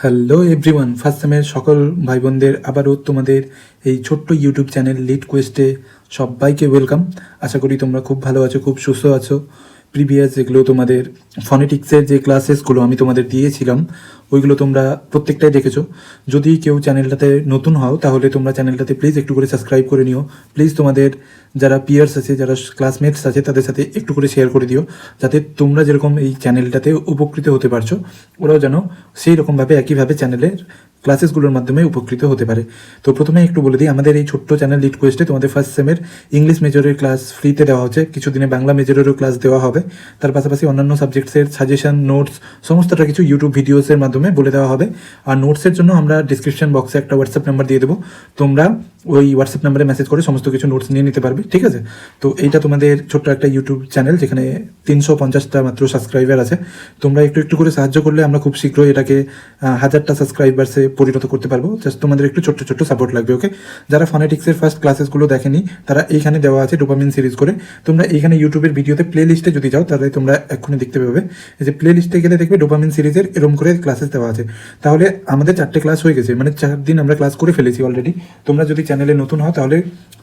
Hello everyone, first সেমের সকল ভাই বোনদের আবারও তোমাদের এই ছোট্ট ইউটিউব চ্যানেল লিড কোয়েস্টে সবাইকে ওয়েলকাম। আশা করি তোমরা খুব ভালো আছো, খুব সুস্থ আছো। প্রিভিয়াস যেগুলো তোমাদের ফনেটিক্সের যে ক্লাসেসগুলো আমি তোমাদের দিয়েছিলাম ওইগুলো তোমরা প্রত্যেকটাই দেখেছো। যদি কেউ চ্যানেলটাতে নতুন হও তাহলে তোমরা চ্যানেলটাতে প্লিজ একটু করে সাবস্ক্রাইব করে নিও। প্লিজ তোমাদের যারা পিয়ার্স আছে, যারা ক্লাসমেটস আছে তাদের সাথে একটু করে শেয়ার করে দিও, যাতে তোমরা যেরকম এই চ্যানেলটাতে উপকৃত হতে পারছো ওরাও যেন সেই রকমভাবে একইভাবে চ্যানেলের ক্লাসেসগুলোর মাধ্যমে উপকৃত হতে পারে। তো প্রথমে একটু বলে দিই, আমাদের এই ছোট্ট চ্যানেল লিড কোয়েস্টে তোমাদের ফার্স্ট সেমের ইংলিশ মেজরের ক্লাস ফ্রিতে দেওয়া হচ্ছে, কিছুদিনে বাংলা মেজরেরও ক্লাস দেওয়া হবে। তার পাশাপাশি অন্যান্য সাবজেক্টসের সাজেশন, নোটস সমস্তটা কিছু ইউটিউব ভিডিওসের মাধ্যমে বলে দেওয়া হবে। আর নোটসের জন্য আমরা ডিসক্রিপশন বক্সে একটা হোয়াটসঅ্যাপ নাম্বার দিয়ে দেবো, তোমরা ওই হোয়াটসঅ্যাপ নাম্বারে মেসেজ করে সমস্ত কিছু নোটস নিয়ে নিতে পারবে, ঠিক আছে? তো এইটা তোমাদের ছোট্ট একটা ইউটিউব চ্যানেল যেখানে 350টা মাত্র সাবস্ক্রাইবার আছে। তোমরা একটু একটু করে সাহায্য করলে আমরা খুব শীঘ্রই এটাকে 1000টা সাবস্ক্রাইবার্সে পরিণত করতে পারবো। জাস্ট তোমাদের একটু ছোট্ট ছোট্ট সাপোর্ট লাগবে, ওকে? যারা ফনেটিক্সের ফার্স্ট ক্লাসেসগুলো দেখেনি তারা এইখানে দেওয়া আছে ডোপামিন সিরিজ করে। তোমরা এইখানে ইউটিউবের ভিডিওতে প্লে লিস্টে যদি যাও তাহলে তোমরা এক্ষুনি দেখতে পাবে, এই যে প্লে লিস্টে গেলে দেখবে ডোপামিন সিরিজের এরকম করে ক্লাসেস দেওয়া আছে। তাহলে আমাদের 4টে ক্লাস হয়ে গেছে, মানে 4 দিন আমরা ক্লাস করে ফেলেছি অলরেডি। তোমরা যদি চ্যানেলে নতুন হও তাহলে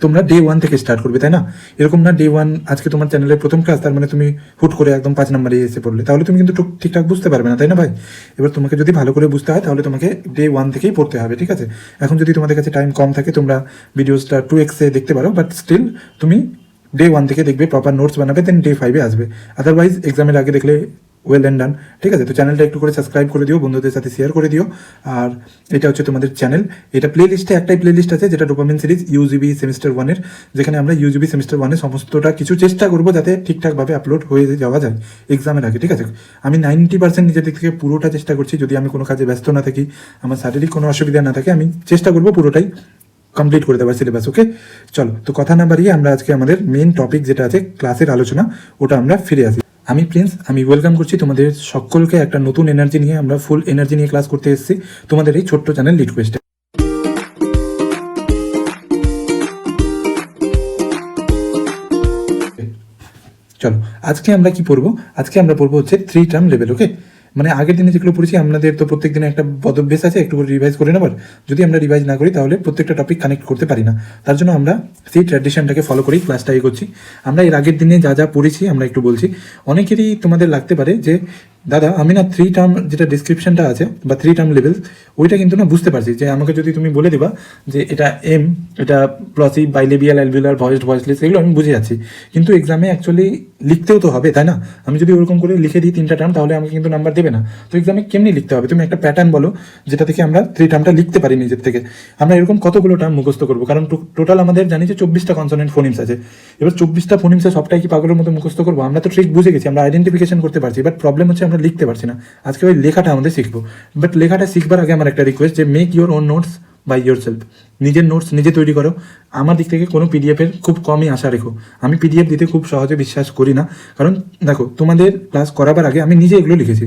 তোমরা ডে 1 থেকে স্টার্ট করবে, তাই না? এরকম না ডে 1 আজকে তোমার চ্যানেলের প্রথম ক্লাস তার মানে তুমি হুট করে একদম 5 নম্বরে এসে পড়লে, তাহলে তুমি কিন্তু ঠিকঠাক বুঝতে পারবে না, তাই না ভাই? এবার তোমাকে যদি ভালো করে বুঝতে হয় তাহলে তোমাকে ডে 1 থেকেই পড়তে হবে, ঠিক আছে? এখন যদি তোমাদের কাছে টাইম কম থাকে তোমরা ভিডিওসটা 2x দেখতে পারো, বাট স্টিল তুমি ডে 1 থেকে দেখবে, প্রপার নোটস বানাবে, দেন ডে 5 আসবে। আদারওয়াইজ এক্সামের আগে দেখলে ওয়েল অ্যান্ড ডান, ঠিক আছে? তো চ্যানেলটা একটু করে সাবস্ক্রাইব করে দিও, বন্ধুদের সাথে শেয়ার করে দিও। আর এটা হচ্ছে তোমাদের চ্যানেল। এটা প্লে লিস্টে একটাই প্লে লিস্ট আছে যেটা ডোপামিন সিরিজ ইউজিবি সেমিস্টার 1-এর, যেখানে আমরা ইউজিবি সেমিস্টার 1-এ সমস্তটা কিছু চেষ্টা করবো যাতে ঠিকঠাকভাবে আপলোড হয়ে যাওয়া যায় এক্সামের আগে, ঠিক আছে? আমি 90% নিজের দিক থেকে পুরোটা চেষ্টা করছি। যদি আমি কোনো কাজে ব্যস্ত না থাকি, আমার শারীরিক কোনো অসুবিধা না থাকে, আমি চেষ্টা করবো পুরোটাই কমপ্লিট করে দেওয়ার সিলেবাস, ওকে? চলো, তো কথা না বাড়িয়ে আমরা আজকে আমাদের মেন টপিক যেটা আছে ক্লাসের আলোচনা, ওটা আমরা ফিরে আসি। আমি প্রিন্স, আমি ওয়েলকাম করছি তোমাদের সকলকে একটা নতুন এনার্জি নিয়ে। আমরা ফুল এনার্জি নিয়ে ক্লাস করতে এসেছি তোমাদের এই ছোট্ট চ্যানেল লিড কোয়েস্টে। চলো, আজকে আমরা কি পড়বো? আজকে আমরা পড়বো হচ্ছে 3 টার্ম লেভেল, ওকে? মানে আগের দিনে যেগুলো পড়েছি, আমাদের তো প্রত্যেক দিনে একটা পদভ্যাস আছে একটু করে রিভাইজ করে নেবার। যদি আমরা রিভাইজ না করি তাহলে প্রত্যেকটা টপিক কানেক্ট করতে পারি না। তার জন্য আমরা সেই ট্র্যাডিশনটাকে ফলো করেই ক্লাসটা এগোচ্ছি। আমরা এর আগের দিনে যা যা পড়েছি আমরা একটু বলছি। অনেকেরই তোমাদের লাগতে পারে যে দাদা আমি না 3 টার্ম যেটা ডিসক্রিপশনটা আছে বা 3 টার্ম লেভেল, ওইটা কিন্তু না বুঝতে পারছি। যে আমাকে যদি তুমি বলে দিবা যে এটা এম, এটা প্লসিভ, বাইলেবিয়াল, অ্যালভিউলার, ভয়েসড, ভয়েসলেস, এগুলো আমি বুঝে যাচ্ছি, কিন্তু এক্সামে অ্যাকচুয়ালি লিখতেও তো হবে, তাই না? আমি যদি ওরকম করে লিখে দিই 3টা টার্ম তাহলে আমাকে কিন্তু নাম্বার দেবে না। তো এক্সামে কেমনি লিখতে হবে? তুমি একটা প্যাটার্ন বলো যেটা থেকে আমরা 3 টার্মটা লিখতে পারি নিজের থেকে। আমরা এরকম কতগুলো টার্ম মুখস্থ করবো? কারণ টোটাল আমাদের জানি যে 24টা কনসোনেন্ট ফোনিমস আছে। এবার 24টা ফোনিমসে সবটাই কি পাগলের মতো মুখস্থ করবো? আমরা তো ট্রিক বুঝে গেছি, আমরা আইডেন্টিফিকেশন করতে পারছি, বাট প্রবলেম হচ্ছে আমরা লিখতে পারছি না। আজকে ওই লেখাটা আমাদের শিখবো। বাট লেখাটা শিখবার আগে আমার একটা রিকোয়েস্ট, যে make your own notes by yourself. নিজের নোটস নিজে তৈরি করো। আমার দিক থেকে কোনো পিডিএফের খুব কমই আশা রেখো। আমি পিডিএফ দিতে খুব সহজে বিশ্বাস করি না, কারণ দেখো তোমাদের ক্লাস করাবার আগে আমি নিজে এগুলো লিখেছি।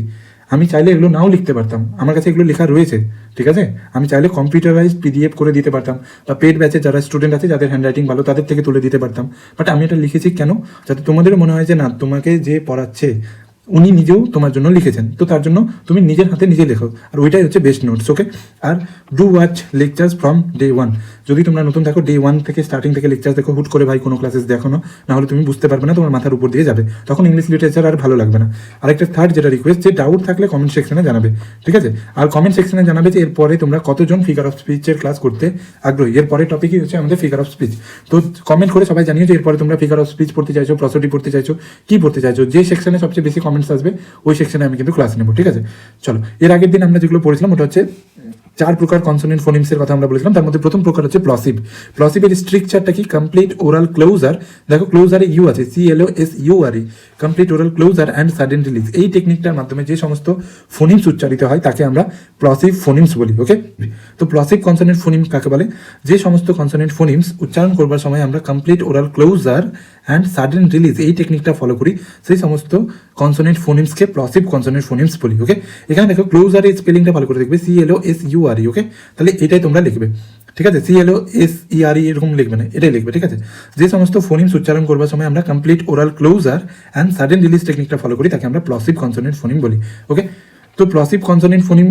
আমি চাইলে এগুলো নাও লিখতে পারতাম, আমার কাছে এগুলো লেখা রয়েছে, ঠিক আছে? আমি চাইলে কম্পিউটারাইজড পিডিএফ করে দিতে পারতাম, বা পেড ব্যাচে যারা স্টুডেন্ট আছে যাদের হ্যান্ডরাইটিং ভালো তাদের থেকে তুলে দিতে পারতাম। বাট আমি এটা লিখেছি কেন? যাতে তোমাদেরও মনে হয় যে না, তোমাকে যে পড়াচ্ছে উনি নিজেও তোমার জন্য লিখেছেন, তো তার জন্য তুমি নিজের হাতে নিজে লেখো। আর ওইটাই হচ্ছে বেস্ট নোটস, ওকে? আর do watch lectures from day 1। যদি তোমরা নতুন থাকো, ডে 1 থেকে স্টার্টিং থেকে লেকচার দেখো। হুট করে ভাই কোনো ক্লাসেস দেখো না, নাহলে তুমি বুঝতে পারবে না, তোমার মাথার উপর দিয়ে যাবে, তখন ইংলিশ লিটারেচার আর ভালো লাগবে না। আরেকটা থার্ড যেটা রিকোয়েস্ট, যে ডাউট থাকলে কমেন্ট সেকশনে জানাবে, ঠিক আছে? আর কমেন্ট সেকশনে জানাবে যে এরপরে তোমরা কতজন ফিগার অফ স্পিচের ক্লাস করতে আগ্রহী। এরপরে টপিকই হচ্ছে আমাদের ফিগার অফ স্পিচ। তো কমেন্ট করে সবাই জানিও যে এরপরে তোমরা ফিগার অফ স্পিচ পড়তে চাইছো, প্রসোডি পড়তে চাইছো, কি পড়তে চাইছো। যে সেকশনে সবচেয়ে বেশি কমেন্টস আসবে ওই সেকশনে আমি কিন্তু ক্লাস নেব, ঠিক আছে? চলো, এর আগের দিন আমরা যেগুলো পড়েছিলাম ওটা হচ্ছে 4 প্রকার কনসোনেন্ট ফোনিমসের কথা আমরা বলেছিলাম। তার মধ্যে প্রথম প্রকার হচ্ছে প্লসিভ। প্লসিভের স্ট্রাকচারটা কি? কমপ্লিট ওরাল ক্লোজার, দেখো ক্লোজারে ইউ আছে, CLOSURE, complete oral closure and sudden release. এই টেকনিকটার মাধ্যমে যে সমস্ত ফোনিমস উচ্চারিত হয় তাকে আমরা প্লসিভ ফোনিমস বলি, ওকে? তো প্লসিভ কনসোনেন্ট ফোনিম কাকে বলে? যে সমস্ত কনসোনেন্ট ফোনিমস উচ্চারণ করবার সময় আমরা complete oral closure and sudden release এই টেকনিকটা ফলো করি, সেই সমস্ত কনসোনেন্ট ফোনিমসকে প্লসিভ কনসোনেন্ট ফোনিমস বলি, ওকে? এখানে দেখো ক্লোজারের স্পেলিংটা ভালো করে দেখবে, CLOSURE, ওকে? তাহলে এটাই তোমরা লিখবে, ঠিক আছে? CLOSERE এরকম লিখবে না, এটাই লিখবে, ঠিক আছে? যে সমস্ত ফোনিমস উচ্চারণ করবার সময় আমরা complete oral closure and sudden release টেকনিকটা ফলো করি তাকে আমরা প্লসিভ কনসোনেন্ট ফোনিম বলি, ওকে? তো প্লসিভ কনসোনেন্ট ফোনিম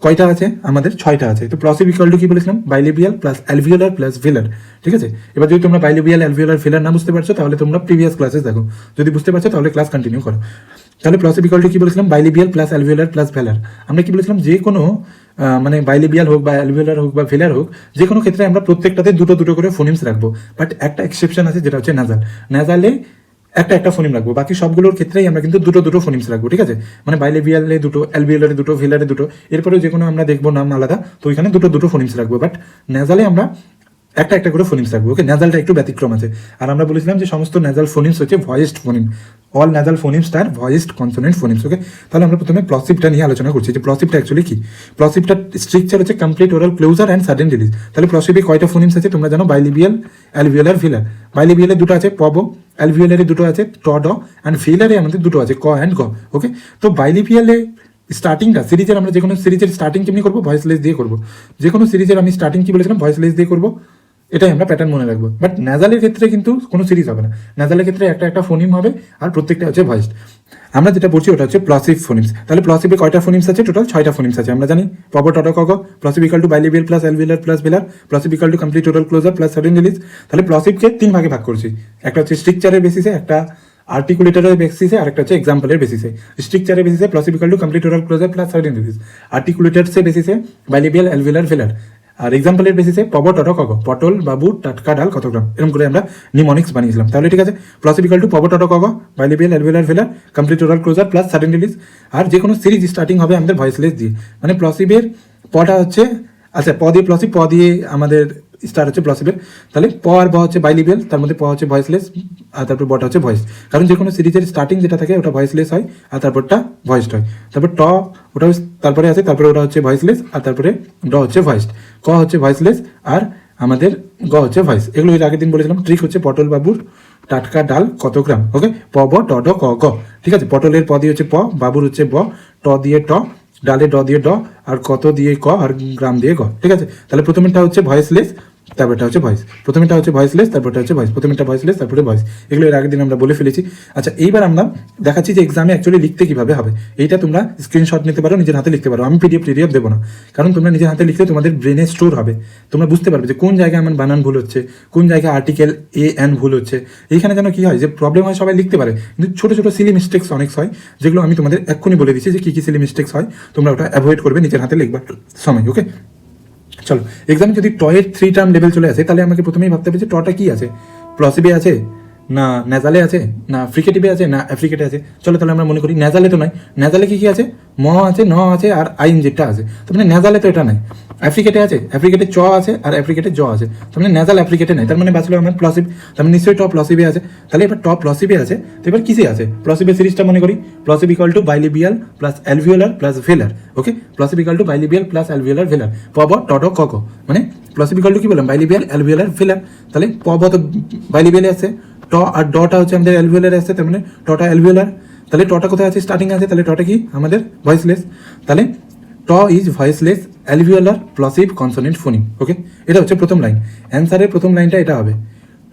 কয়টা আছে আমাদের 6টা আছে। তো প্লসিভ ইকুয়াল টু কি বলেছিলাম, বাইলেবিয়াল প্লাস অ্যালভিওলার প্লাস ভেলার, ঠিক আছে। এবার যদি তোমরা বাইলেবিয়াল অ্যালভিওলার ভেলার না বুঝতে পারছো তাহলে তোমরা প্রিভিয়াস ক্লাসেস দেখো, যদি বুঝতে পারছো তাহলে ক্লাস কন্টিনিউ করো। তাহলে প্লসিভ ইকুয়াল টু কি বলেছিলাম, বাইলেবিয়াল প্লাস অ্যালভিওলার প্লাস ভেলার। আমরা কি বলেছিলাম, যে কোনো মানে বাইলেবিয়াল হোক বা অ্যালভিওলার হোক বা ভেলার হোক, যে কোনো ক্ষেত্রে আমরা প্রত্যেকটাতে দুটো দুটো করে ফোনিমস রাখবো, বাট একটা এক্সেপশন আছে যেটা হচ্ছে নাজাল। নাজালে একটা ফোনিম রাখবো, বাকি সবগুলোর ক্ষেত্রেই আমরা কিন্তু দুটো দুটো ফোনিমস রাখবো, ঠিক আছে। মানে বাইলেবিয়ালে দুটো, অ্যালভিওলারে দুটো, ভেলারে দুটো, এরপরেও যে কোনো আমরা দেখবো নাম আলাদা, তো ওইখানে দুটো দুটো ফোনিমস রাখবো, বাট নাজালে আমরা একটা করে ফোনিমস রাখবো, ওকে। নাজালটা একটু ব্যতিক্রম আছে। আর আমরা বলেছিলাম যে সমস্ত নাজাল ফোনিমস হচ্ছে ভয়েসড ফোনিম, অল নাজাল ফোনিমস আর ভয়েসড কনসোনেন্ট ফোনিমস, ওকে। তাহলে আমরা প্রথমে প্লসিভটা নিয়ে আলোচনা করছি, যে প্লসিভটা অ্যাকচুয়ালি কি। প্লসিভটার স্ট্রাকচার হচ্ছে complete oral closure and sudden release. তাহলে প্লসিভে কয়টা ফোনিমস আছে তোমরা জানো, বাইলেবিয়াল, অ্যালভিওলার, ভেলার। বাইলেবিয়ালে দুটো আছে পব, অ্যালভিওলারে দুটো আছে ট ড, অ্যান্ড ভেলারে আমাদের দুটো আছে ক অ্যান্ড গ, ওকে। তো বাইলেবিয়ালে স্টার্টিংটা সিরিজের, আমরা যে কোনো সিরিজের স্টার্টিং কেমনি করবো, ভয়েসলেস দিয়ে করবো। যে কোনো সিরিজের আমি স্টার্টিং কি বলেছিলাম, ভয়েসলেস দিয়ে করবো, এটাই আমরা প্যাটার্ন মনে রাখবো। বাট নাজালের ক্ষেত্রে কিন্তু কোনো সিরিজ হবে না, নাজালের ক্ষেত্রে একটা ফোনিম হবে আর প্রত্যেকটা হচ্ছে ভয়েসড। আমরা যেটা পড়ছি ওটা হচ্ছে প্লসিভ ফোনিমস। তাহলে প্লসিভে কয়টা ফোনিমস আছে, টোটাল 6টা ফোনিমস আছে। আমরা জানি পব ট ড ক গ, plosive equal to bilabial plus alveolar plus velar, plosive equal to complete oral closure plus sudden release. তাহলে প্লসিভকে 3 ভাগে ভাগ করছি, একটা হচ্ছে স্ট্রিকচারের বেসিসে, একটা আর্টিকুলেটরের বেসিসে, আর একটা হচ্ছে এক্সাম্পলের বেসিসে। স্ট্রিকচারের বেসিসে plosive equal to complete oral closure plus sudden release, আর্টিকুলেটরসের বেসিসে বাইলেবিয়াল, অ্যালভিওলার, ভেলার, আর এক্সাম্পলের বেসিসে পব ট ড ক গ, পটল, বাবু, টাটকা ডাল, কত গ্রাম, এরকম করে আমরা নিমোনিক্স বানিয়েছিলাম। তাহলে ঠিক আছে, প্লসিভ ইকুয়াল টু পব ট ড ক গ, bilabial, alveolar, velar, complete oral closure plus sudden release. আর যে কোনো সিরিজ স্টার্টিং হবে আমাদের ভয়েসলেস দিয়ে, মানে প্লসিভের পটা হচ্ছে, আচ্ছা প দিয়ে প্লসিভ, প দিয়ে আমাদের স্টার হচ্ছে প্লসিভের। তাহলে প আর ব হচ্ছে বাইলেবিয়াল, তার মধ্যে প হচ্ছে ভয়েসলেস, আর তারপর বটা হচ্ছে ভয়েস। কারণ যে কোনো সিরিজের স্টার্টিং যেটা থাকে ওটা ভয়েসলেস হয়, আর তারপরটা ভয়েসড হয়। তারপর ট ওটা তারপরে আছে, তারপরে ওটা হচ্ছে ভয়েসলেস, আর তারপরে ড হচ্ছে ভয়েসড, ক হচ্ছে ভয়েসলেস, আর আমাদের গ হচ্ছে ভয়েস। এগুলো এর আগের দিন বলেছিলাম। ট্রিক হচ্ছে পটল বাবুর টাটকা ডাল কত গ্রাম, ওকে। প ব ট ড ক গ, ঠিক আছে। পটলের প দিয়ে হচ্ছে প, বাবুর হচ্ছে ব, ট দিয়ে ট, ডালে ড দিয়ে ড, আর কত দিয়ে ক, আর গ্রাম দিয়ে গ, ঠিক আছে। তাহলে প্রথমেরটা হচ্ছে ভয়েসলেস, তারপরটা হচ্ছে ভয়েস। প্রথমেটা হচ্ছে ভয়েসলেস, তারপরটা হচ্ছে ভয়েস। প্রথমেটা ভয়েসলেস, তারপরে ভয়েস। এগুলো এর আগের দিন আমরা বলে ফেলেছি। আচ্ছা এইবার আমরা দেখাচ্ছি যে এক্সামে অ্যাকচুয়ালি লিখতে কিভাবে হবে। এইটা তোমরা স্ক্রিনশট নিতে পারো, নিজের হাতে লিখতে পারো। আমি পিডিএফ দেবো না, কারণ তোমরা নিজের হাতে লিখলে তোমাদের ব্রেনে স্টোর হবে, তোমরা বুঝতে পারবে যে কোন জায়গায় আমার বানান ভুল হচ্ছে, কোন জায়গায় আর্টিকেল এ এন ভুল হচ্ছে। এইখানে যেন কি হয়, যে প্রবলেম হয় সবাই লিখতে পারে, কিন্তু ছোট ছোট সিলি মিস্টেক্স অনেক হয়, যেগুলো আমি তোমাদের এক্ষুনি বলে দিচ্ছি যে কী কী সিলি মিস্টেক্স হয়, তোমরা ওটা অ্যাভয়েড করবে নিজের হাতে লিখবার সময়, ওকে। চলো, এক্সামে যদি টয়ের 3 টার্ম লেভেল চলে আসে, তাহলে আমাকে প্রথমেই ভাবতে হবে যে টটা কি আছে, প্লসিভে আছে না নেজালে আছে, না ফ্রিকেটিভে আছে, না অ্যাফ্রিকেটে আছে। চলো তাহলে আমরা মনে করি নেজালে তো নয়, নেজালে কি কি আছে, ম আছে, ন আছে, আর আইন যেটা আছে। তার মানে নেজালে তো এটা নাই। অ্যাফ্রিকেটে আছে, অ্যাফ্রিকেটে চ আছে, আর অ্যাফ্রিকেটে জ আছে, তার মানে নেজাল অ্যাফ্রিকেটে নাই। তার মানে বাঁচলো আমার প্লসিভ, তার মানে নিশ্চয়ই ট প্লসিভে আছে। তাহলে এবার ট প্লসিভে আছে, তো এবার কিসে আছে, প্লসিভের সিরিজটা মনে করি। Plosive equal to bilabial plus alveolar plus velar, okay. Plosive equal to bilabial plus alveolar velar, প ব ট ড ক ক, মানে প্লসিভ ইকুয়াল টু কি বললাম, বাইলেবিয়াল, অ্যালভিওলার, ভেলার। তাহলে প ব তো বাইলেবিয়ালে আছে, ট আর ডটা হচ্ছে আমাদের অ্যালভিওলার আছে, তার মানে টটা অ্যালভিওলার। তাহলে টটা কোথায় আছে, স্টার্টিং আছে, তাহলে টটা কি আমাদের ভয়েসলেস। তাহলে ট is voiceless alveolar plosive consonant phoneme, ওকে। এটা হচ্ছে প্রথম লাইন, অ্যান্সারের প্রথম লাইনটা এটা হবে,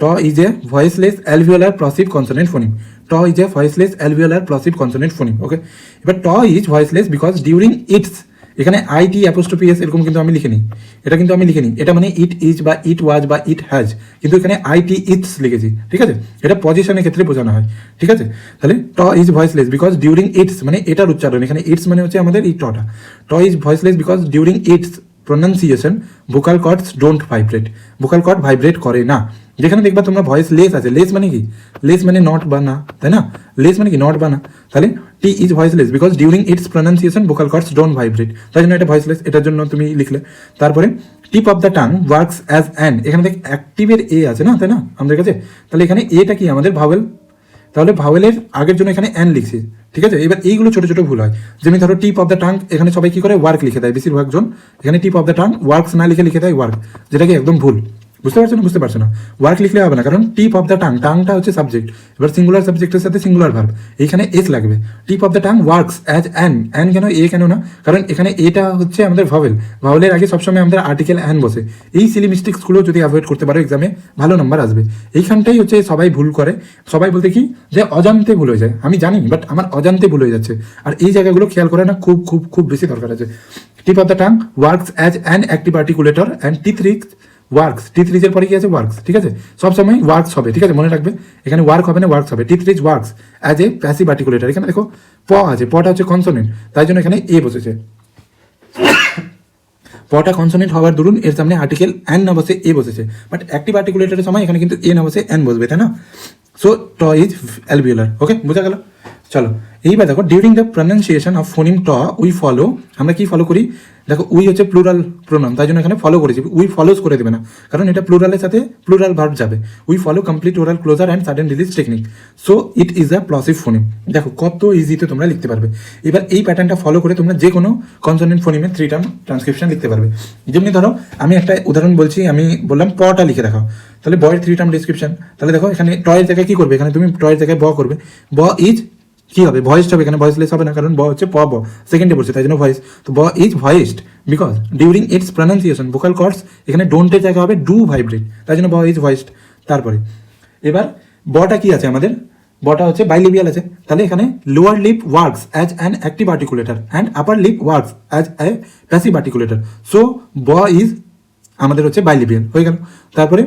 ট is a voiceless alveolar plosive consonant phoneme, ট is a voiceless alveolar plosive consonant phoneme, okay. এবার ট is voiceless because during its, এখানে আইটি অ্যাপোস্ট্রফি এস এরকম কিন্তু আমি লিখিনি, এটা কিন্তু আমি লিখিনি, এটা মানে ইট ইজ বা ইট ওয়াজ বা ইট হ্যাজ, কিন্তু এখানে আইটি ইটস লিখেছি, ঠিক আছে। এটা পজিশনের ক্ষেত্রে বোঝানো হয়, ঠিক আছে। তাহলে ট is voiceless because during it's, মানে এটার উচ্চারণ, এখানে ইটস মানে হচ্ছে আমাদের এই টটা। ট is voiceless because during its pronunciation vocal cords don't vibrate, vocal cord vibrate করে না। যেখানে দেখবা তোমরা ভয়েস লেস আছে, লেস মানে কি, লেস মানে নট বা না, তাই না, লেস মানে কি নট বা না। তাহলে T is voiceless because during its pronunciation vocal cords don't vibrate, তাই জন্য এটা ভয়েসলেস, এটার জন্য তুমি লিখলে। তারপরে tip of the tongue works as an, এখানে দেখ অ্যাক্টিভের এ আছে না, তাই না আমাদের কাছে। তাহলে এখানে এটা কি আমাদের ভাওয়েল, তাহলে ভাওয়েলের আগের জন্য এখানে অ্যান লিখছি, ঠিক আছে। এবার এইগুলো ছোট ছোট ভুল হয়, যেমন ধরো টিপ অফ দ্য টাং, এখানে সবাই কি করে ওয়ার্ক লিখে দেয় বেশিরভাগ জন, এখানে টিপ অফ দ্য টাং ওয়ার্কস না লিখে দেয় ওয়ার্ক, যেটা কি একদম ভুল। বুঝতে পারছো না, ওয়ার্ক লিখলে হবে না, কারণ টিপ অফ দ্য টাং, টাংটা হচ্ছে সাবজেক্ট, এবার সিঙ্গুলার সাবজেক্টের সাথে সিঙ্গুলার ভার্ব, এইখানে এস লাগবে। টিপ of the tongue works as an, an কেন, এ কেন না, কারণ এখানে এটা হচ্ছে আমাদের ভাওয়েল, ভাওয়েলের আগে সবসময় আমাদের আর্টিকেল অ্যান বসে। এই সিলি মিস্টেক্সগুলো যদি অ্যাভয়েড করতে পারো এক্সামে ভালো নাম্বার আসবে। এইখানটাই হচ্ছে সবাই ভুল করে, সবাই বলতে কি যে অজান্তে ভুল হয়ে যায়, আমি জানি বাট আমার অজান্তে ভুল হয়ে যাচ্ছে, আর এই জায়গাগুলো খেয়াল করা না খুব খুব খুব বেশি দরকার আছে। Tip of the tongue works as an active articulator and teeth ridge works, teeth রিচের পরে কি আছে ওয়ার্কস, ঠিক আছে, সবসময় ওয়ার্কস হবে, ঠিক আছে, মনে রাখবে এখানে ওয়ার্ক হবে না ওয়ার্কস হবে। Teeth ridge works as a passive articulator, এখানে দেখো প আছে, পটা হচ্ছে কনসোনেন্ট, তাই জন্য এখানে এ বসেছে। পটা কনসোনেন্ট হওয়ার দরুন এর সামনে আর্টিকেল অ্যান না বসে এ বসেছে, বাট অ্যাক্টিভ আর্টিকুলেটরের সময় এখানে কিন্তু এ না বসে অ্যান বসবে, তাই না? সো ট ইজ অ্যালভিওলার। ওকে, বোঝা গেল? চলো এইবার দেখো ডিউরিং দ্য প্রনাউন্সিয়েশন অফ ফোনিম ট উই ফলো, আমরা কি ফলো করি? দেখো উই হচ্ছে প্লুরাল প্রোনাউন, তাই জন্য এখানে ফলো করেছি, উই ফলোজ করে দেবে না, কারণ এটা প্লুরালের সাথে প্লুরাল ভার্ব যাবে। We follow complete oral closure and sudden release technique, so it is a plosive phoneme. দেখো কত ইজিতে তোমরা লিখতে পারবে। এবার এই প্যাটার্নটা ফলো করে তোমরা যে কোনো কনসোনেন্ট ফোনিমের 3 টার্ম ট্রান্সক্রিপশন লিখতে পারবে। যেমনি ধরো আমি একটা উদাহরণ বলছি, আমি বললাম পটা লিখে দেখাও, তাহলে বয়ের 3 টার্ম ডিসক্রিপশন, তাহলে দেখো এখানে টয়ের জায়গায় কি করবে, এখানে তুমি টয়ের জায়গায় ব করবে, ব ইজ কি হবে, ভয়েসড হবে, এখানে ভয়েসলেস হবে না, কারণ ব হচ্ছে প ব সেকেন্ডে পড়ছে, তাই জন্য ভয়েস, তো ব is voiced because during its pronunciation vocal cords, এখানে ডোন্টের জায়গা হবে ডু ভাইব্রেট, তাই জন্য ব ইজ ভয়েসড। তারপরে এবার বটা কি আছে আমাদের, বটা হচ্ছে বাইলিবিয়াল আছে, তাহলে এখানে lower lip works as an active articulator and upper lip works as a passive articulator, so ব ইজ আমাদের হচ্ছে বাইলিবিয়াল হয়ে গেল। তারপরে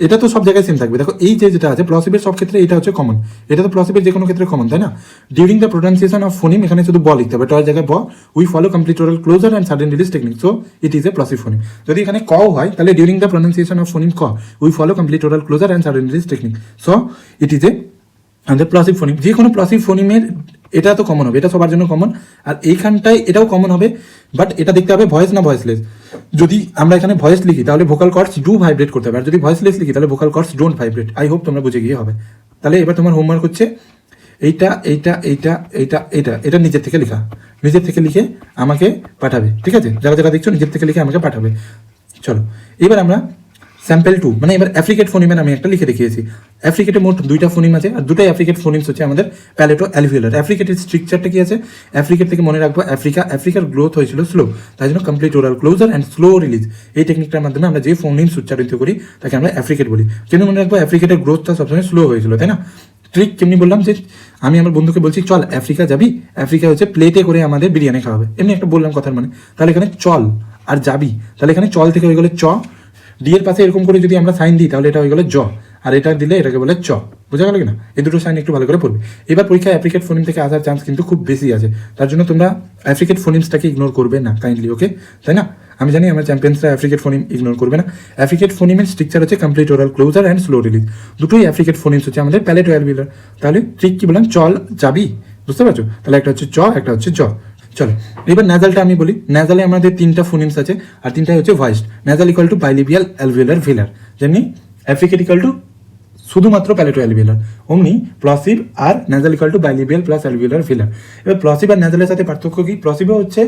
এটা তো সব জায়গায় সেম থাকবে, দেখো এই যে যেটা আছে প্লসিভের সব ক্ষেত্রে এটা হচ্ছে কমন, এটা তো প্লসিভের যে কোনো ক্ষেত্রে কমন, তাই না? During the pronunciation of phoneme, এখানে শুধু ব লিখতে হবে, টয়ের জায়গায় ব, we follow complete oral closure and sudden release technique, so it is a plosive phoneme. যদি এখানে ক হয় তাহলে during the pronunciation of phoneme ক, we follow complete oral closure and sudden release technique, so it is a আমাদের plosive ফোনিম। যে কোনো প্লসিভ ফোনিমের এটা তো কমন হবে, এটা সবার জন্য কমন, আর এইখানটায় এটাও কমন হবে, বাট এটা দেখতে হবে ভয়েস না ভয়েসলেস। যদি আমরা এখানে ভয়েস লিখি তাহলে ভোকাল কর্ডস ডু ভাইব্রেট করতে হবে, আর যদি ভয়েসলেস লিখি তাহলে vocal cords don't vibrate. I hope তোমরা বুঝে গিয়ে হবে। তাহলে এবার তোমার হোমওয়ার্ক হচ্ছে এইটা এইটা এইটা এইটা এটা এটা নিজের থেকে লেখা, নিজের থেকে লিখে আমাকে পাঠাবে, ঠিক আছে? যারা যারা দেখছো নিজের থেকে লিখে আমাকে পাঠাবে। চলো এবার আমরা স্যাম্পল 2, মানে এবার অ্যাফ্রিকেট ফোনিমের আমি একটা লিখে দেখিয়েছি। অ্যাফ্রিকেটে মোট 2টা ফোনিম আছে, আর 2টাই অ্যাফ্রিকেট ফোনিমস হচ্ছে আমাদের প্যালেটো অ্যালভিওলার। অ্যাফ্রিকেটের স্ট্রাকচারটা কি আছে, অ্যাফ্রিকেট থেকে মনে রাখবো আফ্রিকার গ্রোথ হয়েছিল স্লো, তাই জন্য complete oral closure and slow release, এই টেকনিকটার মাধ্যমে আমরা যে ফোনিমস উচ্চারিত করি তাকে আমরা অ্যাফ্রিকেট বলি। কিন্তু মনে রাখবো অ্যাফ্রিকেটের গ্রোথটা সবসময় স্লো হয়েছিল, তাই না? ট্রিক কেমনি বললাম যে আমি আমার বন্ধুকে বলছি চল আফ্রিকা যাবি, আফ্রিকা হচ্ছে প্লেটে করে আমাদের বিরিয়ানি খাওয়াবে, এমনি একটা বললাম কথার মানে। তাহলে এখানে চল আর যাবি, তাহলে এখানে চল থেকে হয়ে গেলে চ, ডি এর পাশে এরকম করে যদি আমরা সাইন দিই তাহলে এটা হয়ে গেলে জ, আর এটা দিলে এটাকে বলে চ। বোঝা গেল কিনা? এই দুটো সাইন একটু ভালো করে পড়বে। এবার পরীক্ষায় অ্যাফ্রিকেট ফোনিম থেকে আসার চান্স কিন্তু খুব বেশি আছে, তার জন্য তোমরা অ্যাফ্রিকেট ফোনিমসটাকে ইগনোর করবে না কাইন্ডলি, ওকে? তাই না? আমি জানি আমার চ্যাম্পিয়ন্সরা অ্যাফ্রিকেট ফোনিম ইগনোর করবে না। অ্যাফ্রিকেট ফোনিমের স্ট্রাকচার হচ্ছে complete oral closure and slow release, দুটোই অ্যাফ্রিকেট ফোনিমস হচ্ছে আমাদের প্যালেটো অ্যালভিওলার। তাহলে ঠিক কি বললাম, চল যাবি, বুঝতে পারছো? তাহলে একটা হচ্ছে চ, একটা হচ্ছে জ। চলো এবার ন্যাজালটা আমি বলি। ন্যাজালে আমাদের 3টা ফোনিমস আছে, আর 3টাই হচ্ছে voiced. Nasal equal to bilabial alveolar velar, যেমনি অ্যাফ্রিকেট ইকুয়াল টু শুধুমাত্র প্যালেটো অ্যালভিওলার, অমনি প্লসিভ আর nasal equal to bilabial plus alveolar velar. এবার প্লসিভ আর ন্যাজালের সাথে পার্থক্য কি? প্লসিভে হচ্ছে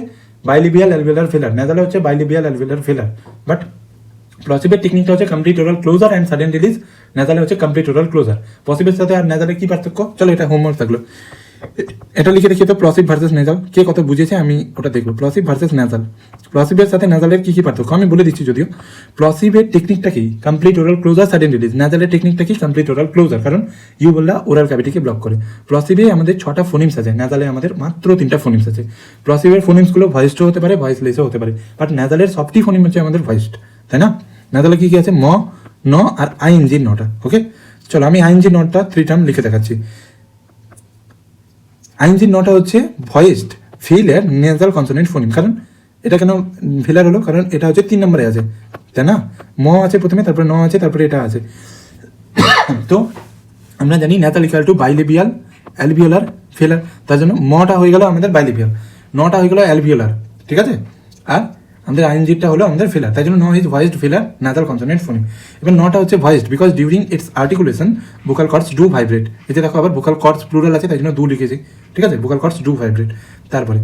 বাইলিবিয়াল অ্যালভিওলার ভেলার, ন্যাজালে হচ্ছে বাইলিবিয়াল অ্যালভিওলার ভেলার, বাট প্লসিভের টেকনিকটা হচ্ছে complete oral closure and sudden release, ন্যাজালে হচ্ছে কমপ্লিট ওরাল ক্লোজার। প্লসিভের সাথে আর ন্যাজালের কি পার্থক্য? চলো এটা হোমওয়ার্ক থাকলো, এটা লিখে দেখি তো। প্লসিভ ভার্সেস নেজাল কে কত বুঝেছে আমি ওটা দেখবো। প্লসিভ ভার্সেস নেজাল, প্লসিভের সাথে নেজালের কি কি পার্থক্য আমি বলে দিচ্ছি। যদিও প্লসিভের টেকনিকটা কি complete oral closure sudden release, নেজালের টেকনিকটা কি কমপ্লিট ওরাল ক্লোজার, কারণ ইউ বললা ওরাল ক্যাভিটিকে ব্লক করে। প্লসিভে আমাদের 6টা ফোনিমস আছে, নেজালে আমাদের মাত্র 3টা ফোনিমস আছে। প্লসিভের ফোনিমসগুলো ভয়েসডও হতে পারে, ভয়েসলেসও হতে পারে, বাট নেজালের সবটি ফোনিম হচ্ছে আমাদের ভয়েসড, তাই না? নেজালে কি কি আছে, ম, ন আর আইএনজি নটা। ওকে চলো আমি আইএনজি নটটা 3 টার্ম লিখে দেখাচ্ছি। আইএনজি নটা হচ্ছে ভয়েসড ফিলের নেজাল কনসোনেন্ট ফোনিম। কারণ এটা কেন ফিলার হলো, কারণ এটা হচ্ছে 3 নম্বরে আছে, তাই না? ম আছে প্রথমে, তারপরে ন আছে, তারপরে এটা আছে। তো আমরা জানি nasal equal to bilabial alveolar velar, তার জন্য মটা হয়ে গেল আমাদের বাইলিবিয়াল, নটা হয়ে গেল অ্যালভিওলার, ঠিক আছে? আর আমাদের আইএনজিটা হলো আমাদের ফিলার, তাই জন্য ন is voiced velar nasal consonant phoneme. এবার নটা হচ্ছে voiced because during its articulation vocal cords do vibrate. এতে দেখো আবার ভোকাল কর্ডস প্লুরাল আছে, তাই জন্য ডু লিখেছি, ঠিক আছে? Vocal cords do vibrate. তারপরে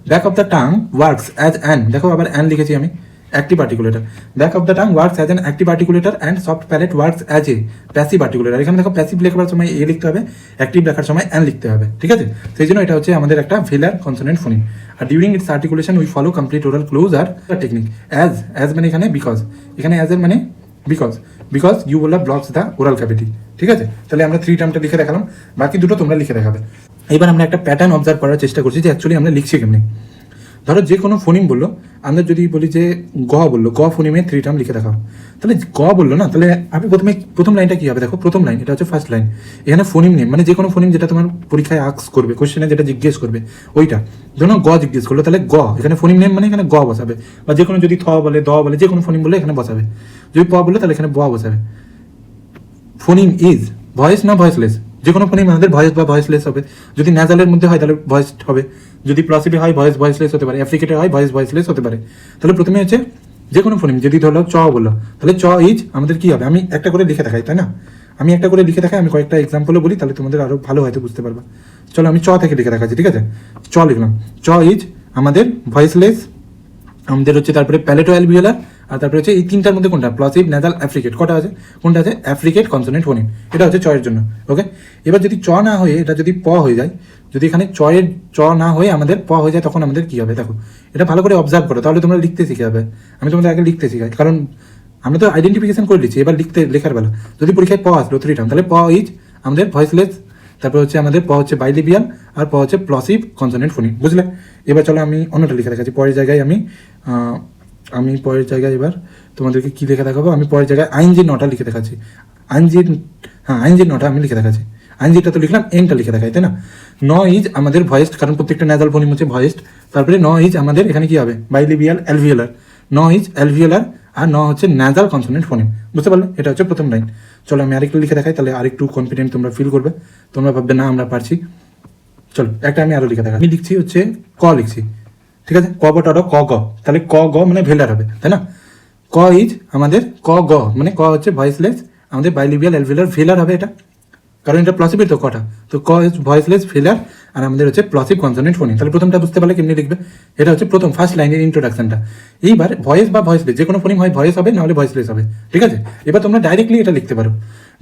back of the tongue works as an, দেখো আবার অ্যান লিখেছি আমি, active articulator. Back of the tongue works as an active articulator and soft palate works as a passive articulator. এখানে দেখো passive লেখার সময় এ লিখতে হবে, অ্যাক্টিভ লেখার সময় অ্যান লিখতে হবে, ঠিক আছে? সেই জন্য এটা হচ্ছে আমাদের একটা ভেলার কনসোনেন্ট ফোনিম। আর during its articulation we follow complete oral closure technique. As মানে এখানে বিকজ, এখানে অ্যাজ এর মানে because uvula blocks the oral cavity, ঠিক আছে? তাহলে আমরা 3 টার্মটা লিখে দেখালাম, বাকি দুটো তোমরা লিখে দেখাবে। এবার আমরা একটা প্যাটার্ন অবজার্ভ করার চেষ্টা করছি যে অ্যাকচুয়ালি আমরা লিখছি কেমনি। ধরো যে কোনো ফোনিম বললো, আমরা যদি বলি যে গ বললো, গ ফোনিমে 3 টার্ম লিখে দেখাও, তাহলে গ বললো না, তাহলে আপনি প্রথম লাইনটা কি হবে দেখো, প্রথম লাইন এটা হচ্ছে ফার্স্ট লাইন, এখানে ফোনিম নেম মানে যে কোনো ফোনিম যেটা তোমার পরীক্ষায় আক্স করবে, কোশ্চেনে যেটা জিজ্ঞেস করবে ওইটা, ধরো গ জিজ্ঞেস করলো, তাহলে গ এখানে ফোনিম নেম মানে এখানে গ বসাবে, বা যে কোনো যদি থ বলে দ বলে যে কোনো ফোনিম বলে এখানে বসাবে, যদি প বলে তাহলে এখানে ব বসাবে। ফোনিম ইজ ভয়েস না ভয়েসলেস, যে কোনো ফোনিম আমাদের ভয়েস বা ভয়েসলেস হবে, যদি ন্যাজালের মধ্যে হয় তাহলে ভয়েস হবে, যদি প্লসিভে হয় ভয়েস ভয়েসলেস হতে পারে, অ্যাফ্রিকেটে হয় ভয়েস ভয়েসলেস হতে পারে। তাহলে প্রথমে হচ্ছে যে কোনো ফোনিম, যদি ধরো চ বললো তাহলে চ ইজ আমাদের কি হবে, আমি একটা করে লিখে দেখাই তাই না, আমি একটা করে লিখে দেখাই, আমি কয়েকটা এক্সাম্পলও বলি তাহলে তোমাদের আরো ভালো হয়তো বুঝতে পারবা। চলো আমি চ থেকে লিখে দেখাচ্ছি, ঠিক আছে, চ লিখলাম, চ ইজ আমাদের ভয়েসলেস, আমাদের হচ্ছে তারপরে প্যালেটো অ্যালভিওলার, আর তারপরে হচ্ছে এই তিনটার মধ্যে কোনটা, প্লসিভ নাজাল অ্যাফ্রিকেট, কটা আছে, কোনটা আছে অ্যাফ্রিকেট কনসোনেন্ট ফোনিম, এটা হচ্ছে চয়ের জন্য। ওকে, এবার যদি চ না হয়ে এটা যদি প হয়ে যায়, যদি এখানে চয়ের চ না হয়ে আমাদের প হয়ে যায় তখন আমাদের কি হবে দেখো, এটা ভালো করে অবজার্ভ করো তাহলে তোমরা লিখতে শিখে যাবে। আমি তোমাদের আগে লিখতে শিখাই, কারণ আমরা তো আইডেন্টিফিকেশন করে দিচ্ছি, এবার লেখার বেলা যদি পরীক্ষায় প আসলো 3 টার্ম, তাহলে প ইজ আমাদের ভয়েসলেস, তারপর হচ্ছে আমাদের প হচ্ছে বাইলিবিয়াল, আর প হচ্ছে প্লসিভ কনসোনেন্ট ফোনিম, বুঝলে। এবার চলো আমি অন্যটা লিখে দেখাচ্ছি, পরের জায়গায় আমি পরের জায়গায় এবার তোমাদেরকে কি লিখে দেখাবো, আমি পরের জায়গায় আইনজির নটা লিখে দেখাচ্ছি, আইনজির নটা আমি লিখে দেখাচ্ছি, আইনজিটা তো লিখলাম, এনটা লিখে দেখাই তাই না। ন ইজ আমাদের ভয়েসড, কারণ প্রত্যেকটা ন্যাজাল ফোনিম হচ্ছে ভয়েসড, তারপরে ন ইজ আমাদের এখানে কি হবে বাইলিবিয়াল অ্যালভিওলার, ন ইজ অ্যালভিওলার, আর ন হচ্ছে ন্যাজাল কনসোনেন্ট ফোনিম, বুঝতে পারলে, এটা হচ্ছে প্রথম লাইন। চলো আমি আরেকটু লিখে দেখাই, তাহলে আরেকটু কনফিডেন্ট তোমরা ফিল করবে, তোমরা ভাববে না আমরা পারছি। চলো একটা আমি আরো লিখে দেখাই, আমি লিখছি হচ্ছে ক লিখছি, ঠিক আছে, ক বটা ক গ, তাহলে ক গ মানে ভেলার হবে তাই না, ক ইজ আমাদের ক গ মানে ক হচ্ছে ভয়েসলেস, আমাদের বাইলিবিয়াল অ্যালভিওলার ভেলার হবে এটা, কারণ এটা প্লসিভের তো কটা, তো ক ইজ ভয়েসলেস ভেলার, আর আমাদের হচ্ছে প্লসিভ কনসোনেন্ট ফোনিম। তাহলে প্রথমটা বুঝতে পারলে কেমনি লিখবে, এটা হচ্ছে প্রথম ফার্স্ট লাইনের ইন্ট্রোডাকশনটা। এইবার ভয়েস বা ভয়েসলেস যে কোনো ফোনিম হয় ভয়েস হবে, নাহলে ভয়েসলেস হবে, ঠিক আছে। এবার তোমরা ডাইরেক্টলি এটা লিখতে পারো,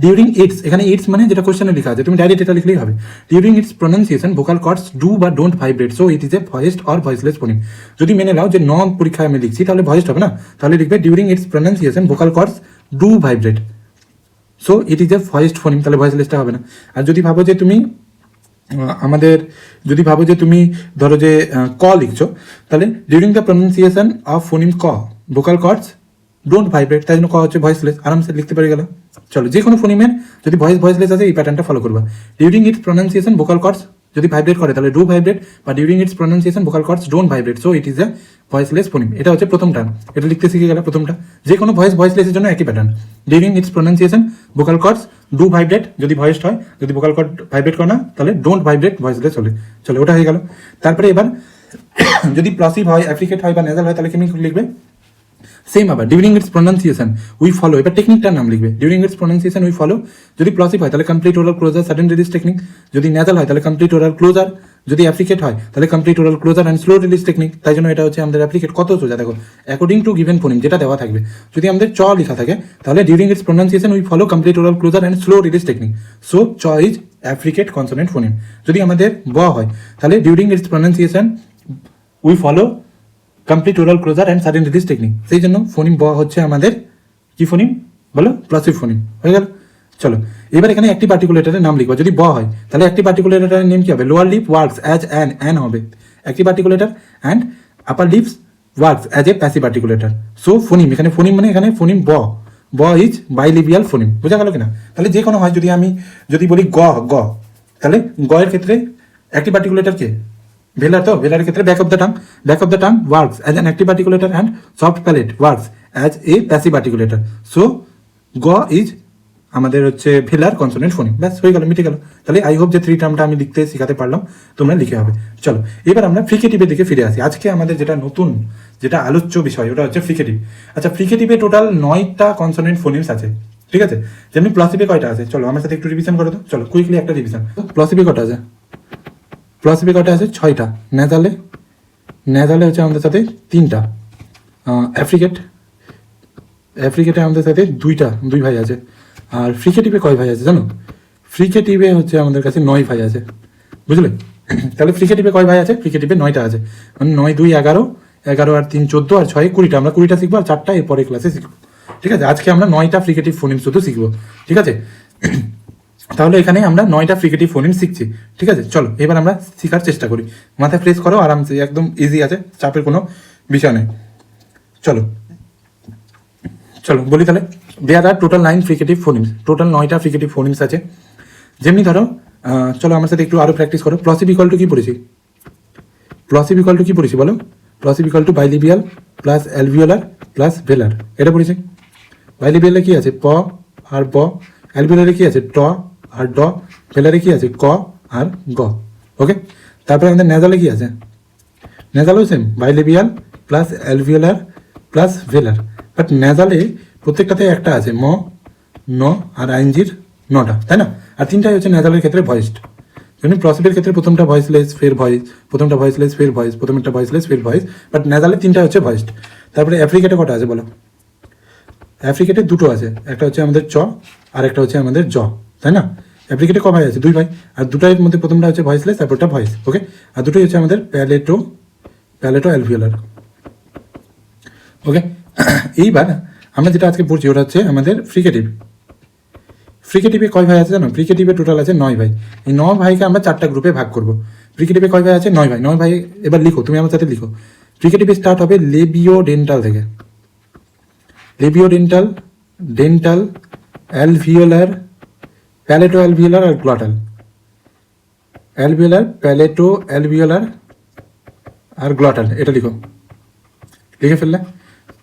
ডিউরিং ইটস, এখানে ইটস মানে যেটা কোশ্চেনে লেখা আছে তুমি ডাইরেক্ট এটা লিখলেই হবে, during its pronunciation vocal cords do বা don't vibrate, so it is a voiced or voiceless phoneme. যদি মেনে নাও যে নন পরীক্ষায় আমি লিখছি তাহলে ভয়েসড হবে না, তাহলে লিখবে during its pronunciation vocal cords do vibrate, so it is a voiced phoneme, তাহলে ভয়েসলেসটা হবে না। আর যদি ভাবো যে তুমি যদি ভাবো যে তুমি ধরো যে ক লিখছো, তাহলে during the pronunciation of phoneme ক ভোকাল কর্ডস ডোন্ট ভাইব্রেট, তাই জন্য ক হচ্ছে ভয়েসলেস, আরামসে লিখতে পারে গেল। চলো যে কোনো ফোনিমের যদি ভয়েসলেস আছে এই প্যাটার্নটা ফলো করবা, during its pronunciation vocal cords যদি ভাইব্রেট করে তাহলে ডু ভাইব্রেট, বা during its pronunciation vocal cords don't vibrate, so it is a voiceless phoneme. এটা হচ্ছে প্রথম টার্ম, এটা লিখতে শিখে গেল প্রথমটা। যে কোনো ভয়েসলেসের জন্য একই pattern, during its pronunciation vocal cords do vibrate যদি ভয়েসড হয়, যদি ভোকাল কর্ড ভাইব্রেট করে না তাহলে ডোন্ট ভাইব্রেট ভয়েসলেস হলে। চলো ওটা হয়ে গেল। তারপরে এবার যদি প্লসিভ হয় অ্যাফ্রিকেট হয় বা নেজাল হয় তাহলে কেমনি লিখবে, সেম আবার during its pronunciation we follow, এবার টেকনিকটার নাম লিখবে, during its pronunciation we follow, যদি প্লসিভ হয় তাহলে complete oral closure sudden release technique, যদি নেজাল হয় তাহলে কমপ্লিট ওরাল ক্লোজার, যদি অ্যাফ্রিকেট হয় তাহলে complete oral closure and slow release technique. তাই জন্য এটা হচ্ছে আমাদের অ্যাফ্রিকেট কত সোজা দেখো, অ্যাকর্ডিং টু গিভেন ফোনিম যেটা দেওয়া থাকবে, যদি আমাদের চ লেখা থাকে তাহলে during its pronunciation we follow complete oral closure and slow release technique, so চ ইজ অ্যাফ্রিকেট কনসোনেন্ট ফোনিম। যদি আমাদের ব হয় তাহলে during its pronunciation we follow complete oral closure and sudden release technique, সেই জন্য ফোনিম ব হচ্ছে আমাদের কি ফোনিম বলো, প্লসিভ ফোনিম হয়ে গেল। চলো এবার এখানে একটি পার্টিকুলেটারের নাম লিখবো, যদি ব হয় তাহলে একটি পার্টিকুলেটারের নেম কি হবে, lower lip works as an হবে active articulator, and upper lips works as a passive articulator, so phoneme এখানে ফোনিম মানে এখানে ফোনিম ব ইজ বাইলিবিয়াল ফোনিম, বোঝা গেল কিনা। তাহলে যে কোনো হয়, যদি বলি গ তাহলে গ এর ক্ষেত্রে একটি পার্টিকুলেটার কে ভেলার, তো ভেলার ক্ষেত্রে back of the tongue works as an active articulator and soft palate works as a passive articulator, so গ ইজ আমাদের হচ্ছে ভেলার কনসোনেন্ট ফোনিম, ব্যাস হয়ে গেল, মিটে গেল। তাহলে আই হোপ যে 3 টার্মটা আমি লিখতে শিখাতে পারলাম, তোমরা লিখে হবে। চলো এবার আমরা ফ্রিকেটিভের দিকে ফিরে আসি। আজকে আমাদের যেটা আলোচ্য বিষয় ওটা হচ্ছে ফ্রিকেটিভ। আচ্ছা, ফ্রিকেটিভে টোটাল 9টা কনসোনেন্ট ফোনিমস আছে, ঠিক আছে, যেমনি প্লসিভে কয়টা আছে, চলো আমার সাথে একটু রিভিশন করো তো। চলো কুইকলি একটা রিভিশন, প্লসিভে কটা আছে, প্লসিভে কটা আছে 6টা, নেজালে হচ্ছে আমাদের সাথে 3টা, অ্যাফ্রিকেটে আমাদের সাথে 2 ভাই আছে, আর ফ্রিকেটিভে কয় ভাই আছে জানো, ফ্রিকেটিভে হচ্ছে আমাদের কাছে 9 ভাই আছে, বুঝলে। তাহলে ফ্রিকেটিভে কয় ভাই আছে, ফ্রিকেটিভে 9টা আছে, মানে 9 2 11 আর 3 14 আর 6 20টা, আমরা 20টা শিখবো আর 4টা এরপরে ক্লাসে শিখবো, ঠিক আছে। আজকে আমরা 9টা ফ্রিকেটিভ ফোনিম শুধু শিখবো, ঠিক আছে। তাহলে এখানে আমরা 9টা ফ্রিকেটিভ ফোনিম শিখছি। ঠিক আছে, চলো এবার আমরা শেখার চেষ্টা করি। মাথা ফ্রেশ করো আরামসে, একদম ইজি আছে, চাপের কোনো বিষয় নেই। চলো চলো বলি তাহলে। দেয়ার আর total 9 fricative phonemes, total 9টা fricative phonemes আছে। যেমনি ধরো চলো আমার সাথে একটু আরও প্র্যাকটিস করো। প্লসিভ ইকুয়াল টু কি পড়েছি? প্লসিভ ইকুয়াল টু কি পড়েছি বলো? Plosive equal to bilabial plus alveolar plus velar, এটা পড়েছি। বাইলিবিয়ালে কি আছে? প আর ব। অ্যালভিওলারে কি আছে? ট আর ড। ভেলারে কি আছে? ক আর গ। ওকে, তারপরে আমাদের নেজালে কি আছে? নেজালেও same, bilabial plus alveolar plus velar. But নেজালে প্রত্যেকটাতে একটা আছে, ম, ন আর আইনজির নটা, তাই না? আর তিনটাই হচ্ছে নেজালের ক্ষেত্রে ভয়েসড। যেমনি প্লসিভের ক্ষেত্রে প্রথমটা ভয়েসলেস ফের ভয়েস, প্রথমটা ভয়েসলেস ফের ভয়েস, প্রথমটা ভয়েসলেস ফের ভয়েস, বাট নেজালে তিনটা হচ্ছে ভয়েসড। তারপরে অ্যাফ্রিকেটে কটা আছে বলো? অ্যাফ্রিকেটে দুটো আছে, একটা হচ্ছে আমাদের চ আর একটা হচ্ছে আমাদের জ, তাই না? অ্যাফ্রিকেটে ক ভাই আছে? 2 ভাই। আর দুটার মধ্যে প্রথমটা হচ্ছে ভয়েসলেস, তারপরটা ভয়েস। ওকে, আর দুটোই হচ্ছে আমাদের প্যালেটো অ্যালভিওলার। ওকে, এইবার আমরা যেটা আজকে পড়ছি ওটা হচ্ছে আমাদের ফ্রিকেটিভ। ফ্রিকেটিভে কয় ভাই আছে জানো? ফ্রিকেটিভে টোটাল আছে 9 ভাই। এই 9 ভাইকে আমরা 4টা গ্রুপে ভাগ করব। ফ্রিকেটিভে কয় ভাই আছে? 9 ভাই। 9 ভাই এবার লিখো, তুমি আমার সাথে লিখো। ফ্রিকেটিভে স্টার্ট হবে লেবিওডেন্টাল থেকে। লেবিওডেন্টাল, ডেন্টাল, অ্যালভিওলার, প্যালেটো অ্যালভিওলার আর গ্লটাল। অ্যালভিওলার, প্যালেটো অ্যালভিওলার আর গ্লটাল, এটা লিখো। লিখে ফেললে?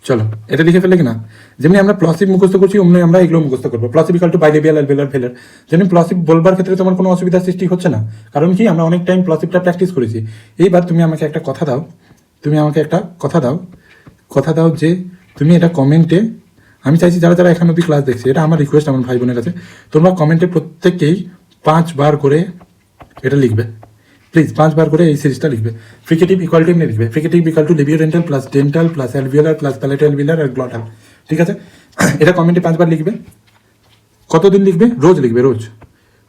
চলো এটা লিখে ফেললে কিনা? যেমনি আমরা প্লসিভ মুখস্থ করছি অমনি আমরা এগুলো মুখস্থ করবো। প্লসিভ ইকুয়াল টু বাইলেবিয়াল অ্যালভিওলার ভেলার। যেমনি প্লসিভ বলবার ক্ষেত্রে তোমার কোনো অসুবিধার সৃষ্টি হচ্ছে না, কারণ কি আমরা অনেক টাইম প্লসিভটা প্র্যাকটিস করেছি। এইবার তুমি আমাকে একটা কথা দাও, কথা দাও যে তুমি এটা কমেন্টে, আমি চাইছি যারা যারা এখন অব্দি ক্লাস দেখছে, এটা আমার রিকোয়েস্ট আমার ভাই বোনের কাছে, তোমরা কমেন্টে প্রত্যেককেই 5 বার করে এটা লিখবে। প্লিজ 5 বার করে এই সিরিজটা লিখবে। ফ্রিকেটিভ ইকুয়াল টু এমনি লিখবে, fricative equal to labiodental plus dental plus alveolar plus palato alveolar আর গ্লটাল। ঠিক আছে, এটা কমেন্টে 5 বার লিখবে। কতদিন লিখবে? রোজ লিখবে,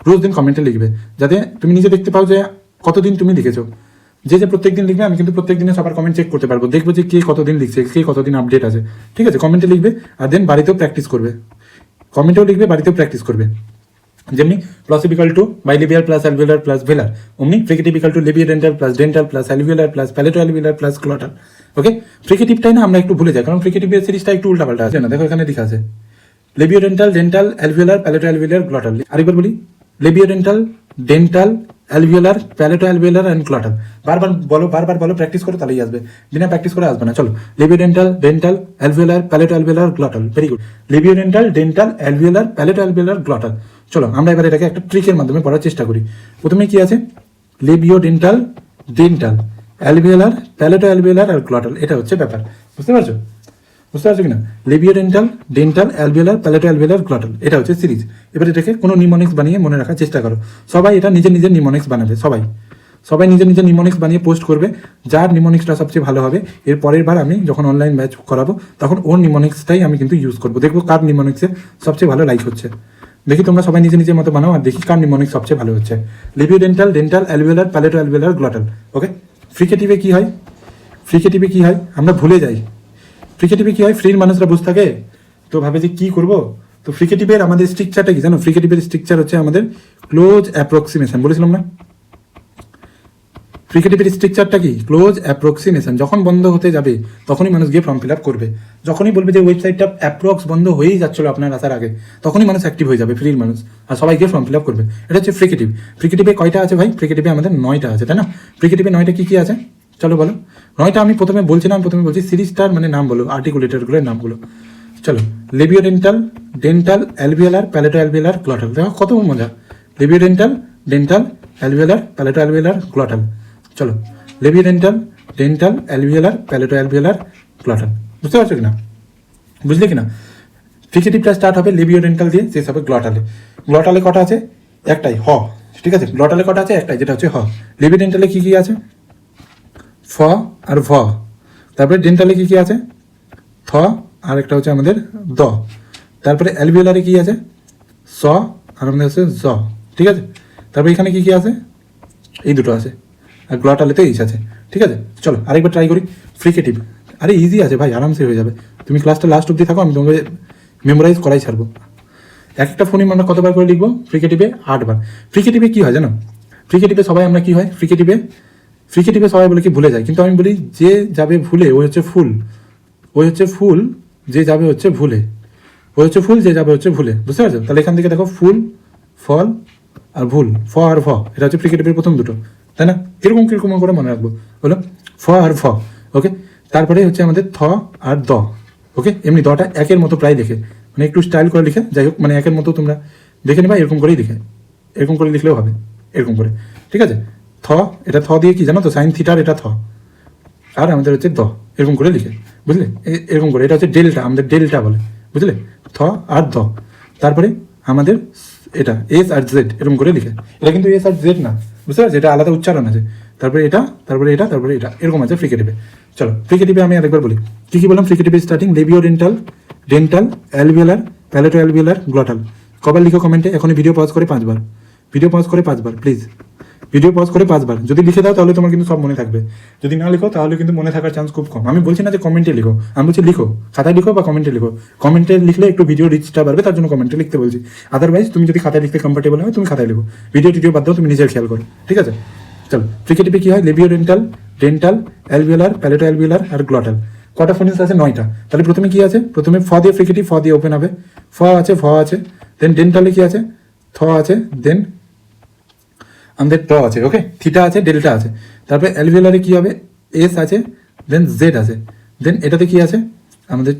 রোজ দিন কমেন্টে লিখবে, যাতে তুমি নিজে দেখতে পাও যে কতদিন তুমি লিখেছো। যে প্রত্যেক দিন লিখবে, আমি কিন্তু প্রত্যেক দিনে সবার কমেন্ট চেক করতে পারবো, দেখবো যে কে কতদিন লিখছে, কে কতদিন আপডেট আছে। ঠিক আছে, কমেন্টে লিখবে আর দেন বাড়িতেও প্র্যাকটিস করবে। কমেন্টেও লিখবে, বাড়িতেও প্র্যাকটিস করবে। যেমনি plosive equal to bilabial plus alveolar plus velar, অমনি fricative equal to labiodental plus dental plus alveolar plus palato alveolar plus glottal. Okay, ফ্রিকেটিভটাই না আমরা একটু ভুলে যাই, কারণ ফ্রিকেটিভের সিরিজটা একটু উল্টাপাল্টা আছে না। দেখো এখানে লেখা আছে labiodental, dental, alveolar, palato alveolar, glottal. আরেকবার বলি, labiodental, dental, alveolar, palato alveolar and glottal. বারবার বলো, প্র্যাকটিস করো তাহলেই আসবে, বিনা প্র্যাকটিস করে আসবে না। চলো, labiodental, dental, alveolar, palato alveolar, glottal. Very good. Labiodental, dental, alveolar, palato alveolar, glottal. চলো আমরা এবার এটাকে একটা ট্রিকের মাধ্যমে পড়ার চেষ্টা করি। প্রথমে কি আছে? Labiodental, dental, alveolar, palato alveolar আর গ্লটাল। এটা হচ্ছে ব্যাপার, বুঝতে পারছো কিনা? লেবিওডেন্টাল, ডেন্টাল, অ্যালভিওলার, প্যালেটো অ্যালভিওলার, গ্লটাল, এটা হচ্ছে সিরিজ। এবার এটাকে কোনো নিমোনিক্স বানিয়ে মনে রাখার চেষ্টা করো। সবাই এটা নিজের নিমোনিক্স বানাবে, সবাই নিজের নিমোনিক্স বানিয়ে পোস্ট করবে। যার নিমোনিক্সটা সবচেয়ে ভালো হবে, এর পরের বার আমি যখন অনলাইন ব্যাচ করাবো তখন ওর নিমোনিক্সটাই আমি কিন্তু ইউজ করবো। দেখবো কার নিমোনিক্সে সবচেয়ে ভালো লাইক হচ্ছে। দেখি তোমরা সবাই নিজের মতো বানাও আর দেখি কার নিমোনিক্স সবচেয়ে ভালো হচ্ছে। লেবিওডেন্টাল, ডেন্টাল, অ্যালভিওলার, প্যালেটো অ্যালভিওলার, গ্লটাল। ওকে, ফ্রিকেটিভে কি হয়? আমরা ভুলে যাই। ফ্রিকেটিভে কি হয়? ফ্রির মানুষরা বসে থাকে, তো ভাবে যে কি করব। তো ফ্রিকেটিভের আমাদের স্ট্রাকচারটা কি জানো? ফ্রিকেটিভের স্ট্রাকচার হচ্ছে আমাদের ক্লোজ অ্যাপ্রক্সিমেশন। বলেছিলাম না? ফ্রিকেটিভের স্ট্রাকচারটা কি? Close approximation. যখন বন্ধ হতে যাবে তখনই মানুষ গিয়ে ফর্ম ফিল আপ করবে। যখনই বলবে যে ওয়েবসাইটটা অ্যাপ্রক্স বন্ধ হয়েই যাচ্ছিল আপনার আসার আগে, তখনই মানুষ অ্যাক্টিভ হয়ে যাবে, ফ্রির মানুষ, আর সবাই গিয়ে ফর্ম ফিল আপ করবে। এটা হচ্ছে ফ্রিকেটিভ। ফ্রিকেটিভে কয়টা আছে ভাই? ফ্রিকেটিভে আমাদের 9টা আছে, তাই না? ফ্রিকেটিভে 9টা কি আছে? চলো বলো। 9টা আমি প্রথমে বলছি সিরিজটার মানে নাম বলো, আর্টিকুলেটরগুলোর নামগুলো। চলো, labiodental, dental, alveolar, palato alveolar, গ্লটাল। দেখো কত মজা। লেবিওডেন্টাল, dental, alveolar, palato alveolar, glottal. চলো, labiodental, dental, alveolar, palato alveolar, গ্লটাল। বুঝতে পারছো কিনা? বুঝলে কিনা? ফ্রিকেটিভটা স্টার্ট হবে লেবিওডেন্টাল দিয়ে, শেষ হবে গ্লটালে। গ্লটালে কটা আছে? একটাই, হ। ঠিক আছে, গ্লটালে কটা আছে? একটাই, যেটা হচ্ছে হ। লেবিওডেন্টালে কি কি আছে? ফ আর ভ। তারপরে ডেন্টালে কি কি আছে? থ আর একটা হচ্ছে আমাদের দ। তারপরে অ্যালভিওলারে কি আছে? স আর আমাদের আছে জ। ঠিক আছে, তারপরে এখানে কি কি আছে? এই দুটো আছে। আর গ্লটালেতে এইচ আছে। ঠিক আছে, চলো আরেকবার ট্রাই করি। ফ্রিকেটিভ, আরে ইজি আছে ভাই, আরামসে হয়ে যাবে। তুমি ক্লাসটা লাস্ট অব্দি থাকো, আমি তোমাকে মেমোরাইজ করাই ছাড়বো। একটা ফোনিম আমরা কতবার করে লিখবো? ফ্রিকেটিভে 8 বার। ফ্রিকেটিভে কি হয় জানো? ফ্রিকেটিভে সবাই আমরা কি হয়, ফ্রিকেটিভে সবাই বলে কি ভুলে যায়, কিন্তু আমি বলি যে যাবে ভুলে ওই হচ্ছে ফুল, ওই হচ্ছে ফুল, যে যাবে হচ্ছে ভুলে, ওই হচ্ছে ফুল, যে যাবে হচ্ছে ভুলে। বুঝতে পারছো? তাহলে এখান থেকে দেখো ফুল, ফল আর ভুল, ফ আর ফ, এটা হচ্ছে ফ্রিকেটিভের প্রথম দুটো, তাই না? কিরকম কিরকম করে মনে রাখবো হলো ফ আর ফ, ওকে। তারপরে হচ্ছে আমাদের থ আর দ, ওকে। এমনি দটা একের মতো প্রায় লিখে, মানে একটু স্টাইল করে লিখে, যাই হোক মানে একের মতো তোমরা দেখে নেবা, এরকম করেই লিখে, এরকম করে লিখলেও হবে, এরকম করে, ঠিক আছে। থ, এটা থ দিয়ে কি জানো তো, সাইন থিটার এটা থ, আর আমাদের হচ্ছে দ, এরকম করে লিখে, বুঝলে? এরকম করে, এটা হচ্ছে ডেল্টা, আমাদের ডেল্টা বলে, বুঝলে? থ আর দ, তারপরে আমাদের এটা এস আর জেড, এরকম করে লিখে। এটা কিন্তু এস আর জেড না, বুঝতে পারছি? এটা আলাদা উচ্চারণ আছে। তারপরে এটা, তারপরে এটা, তারপরে এটা, এরকম আছে ফ্রিকেটিভে। চলো ফ্রিকেটিভে আমি আরেকবার বলি কি কি বললাম। ফ্রিকেটিভে starting labiodental, dental, alveolar, palato alveolar, glottal. কবার লিখো কমেন্টে, এখনই ভিডিও পজ করে 5 বার, ভিডিও পজ করে 5 বার প্লিজ, ভিডিও পজ করে 5 বার। যদি লিখে দাও তাহলে তোমার কিন্তু সব মনে থাকবে, যদি না লিখো তাহলে কিন্তু মনে থাকার চান্স খুব কম। আমি বলছি না যে কমেন্টে লিখো, আমি বলছি লিখো, খাতায় লিখো বা কমেন্টে লিখো। কমেন্টে লিখলে একটু ভিডিও রিচটা বাড়বে, তার জন্য কমেন্টে লিখতে বলছি। আদারওয়াইজ তুমি যদি খাতায় লিখতে কমফর্টেবল হয় তুমি খাতায় লিখো, ভিডিও বাদ দাও, তুমি নিজের খেয়াল করো, ঠিক আছে? চলো ফ্রিকেটিভে কি হয়, labiodental, dental, alveolar, palato alveolar আর গ্লটাল। কটা ফোনিক্স আছে? 9টা। তাহলে প্রথমে কি আছে? প্রথমে ফ দিয়ে ফ্রিকেটিভ, ফ দিয়ে ওপেন হবে, ফ আছে, ফ আছে, দেন ডেন্টালে কি আছে? থ আছে, দেন আমাদের ট আছে, ওকে, থিটা আছে, ডেল্টা আছে। তারপরে অ্যালভিওলারে কি হবে? এস আছে, দেন জেড আছে, দেন এটাতে কি আছে? আমাদের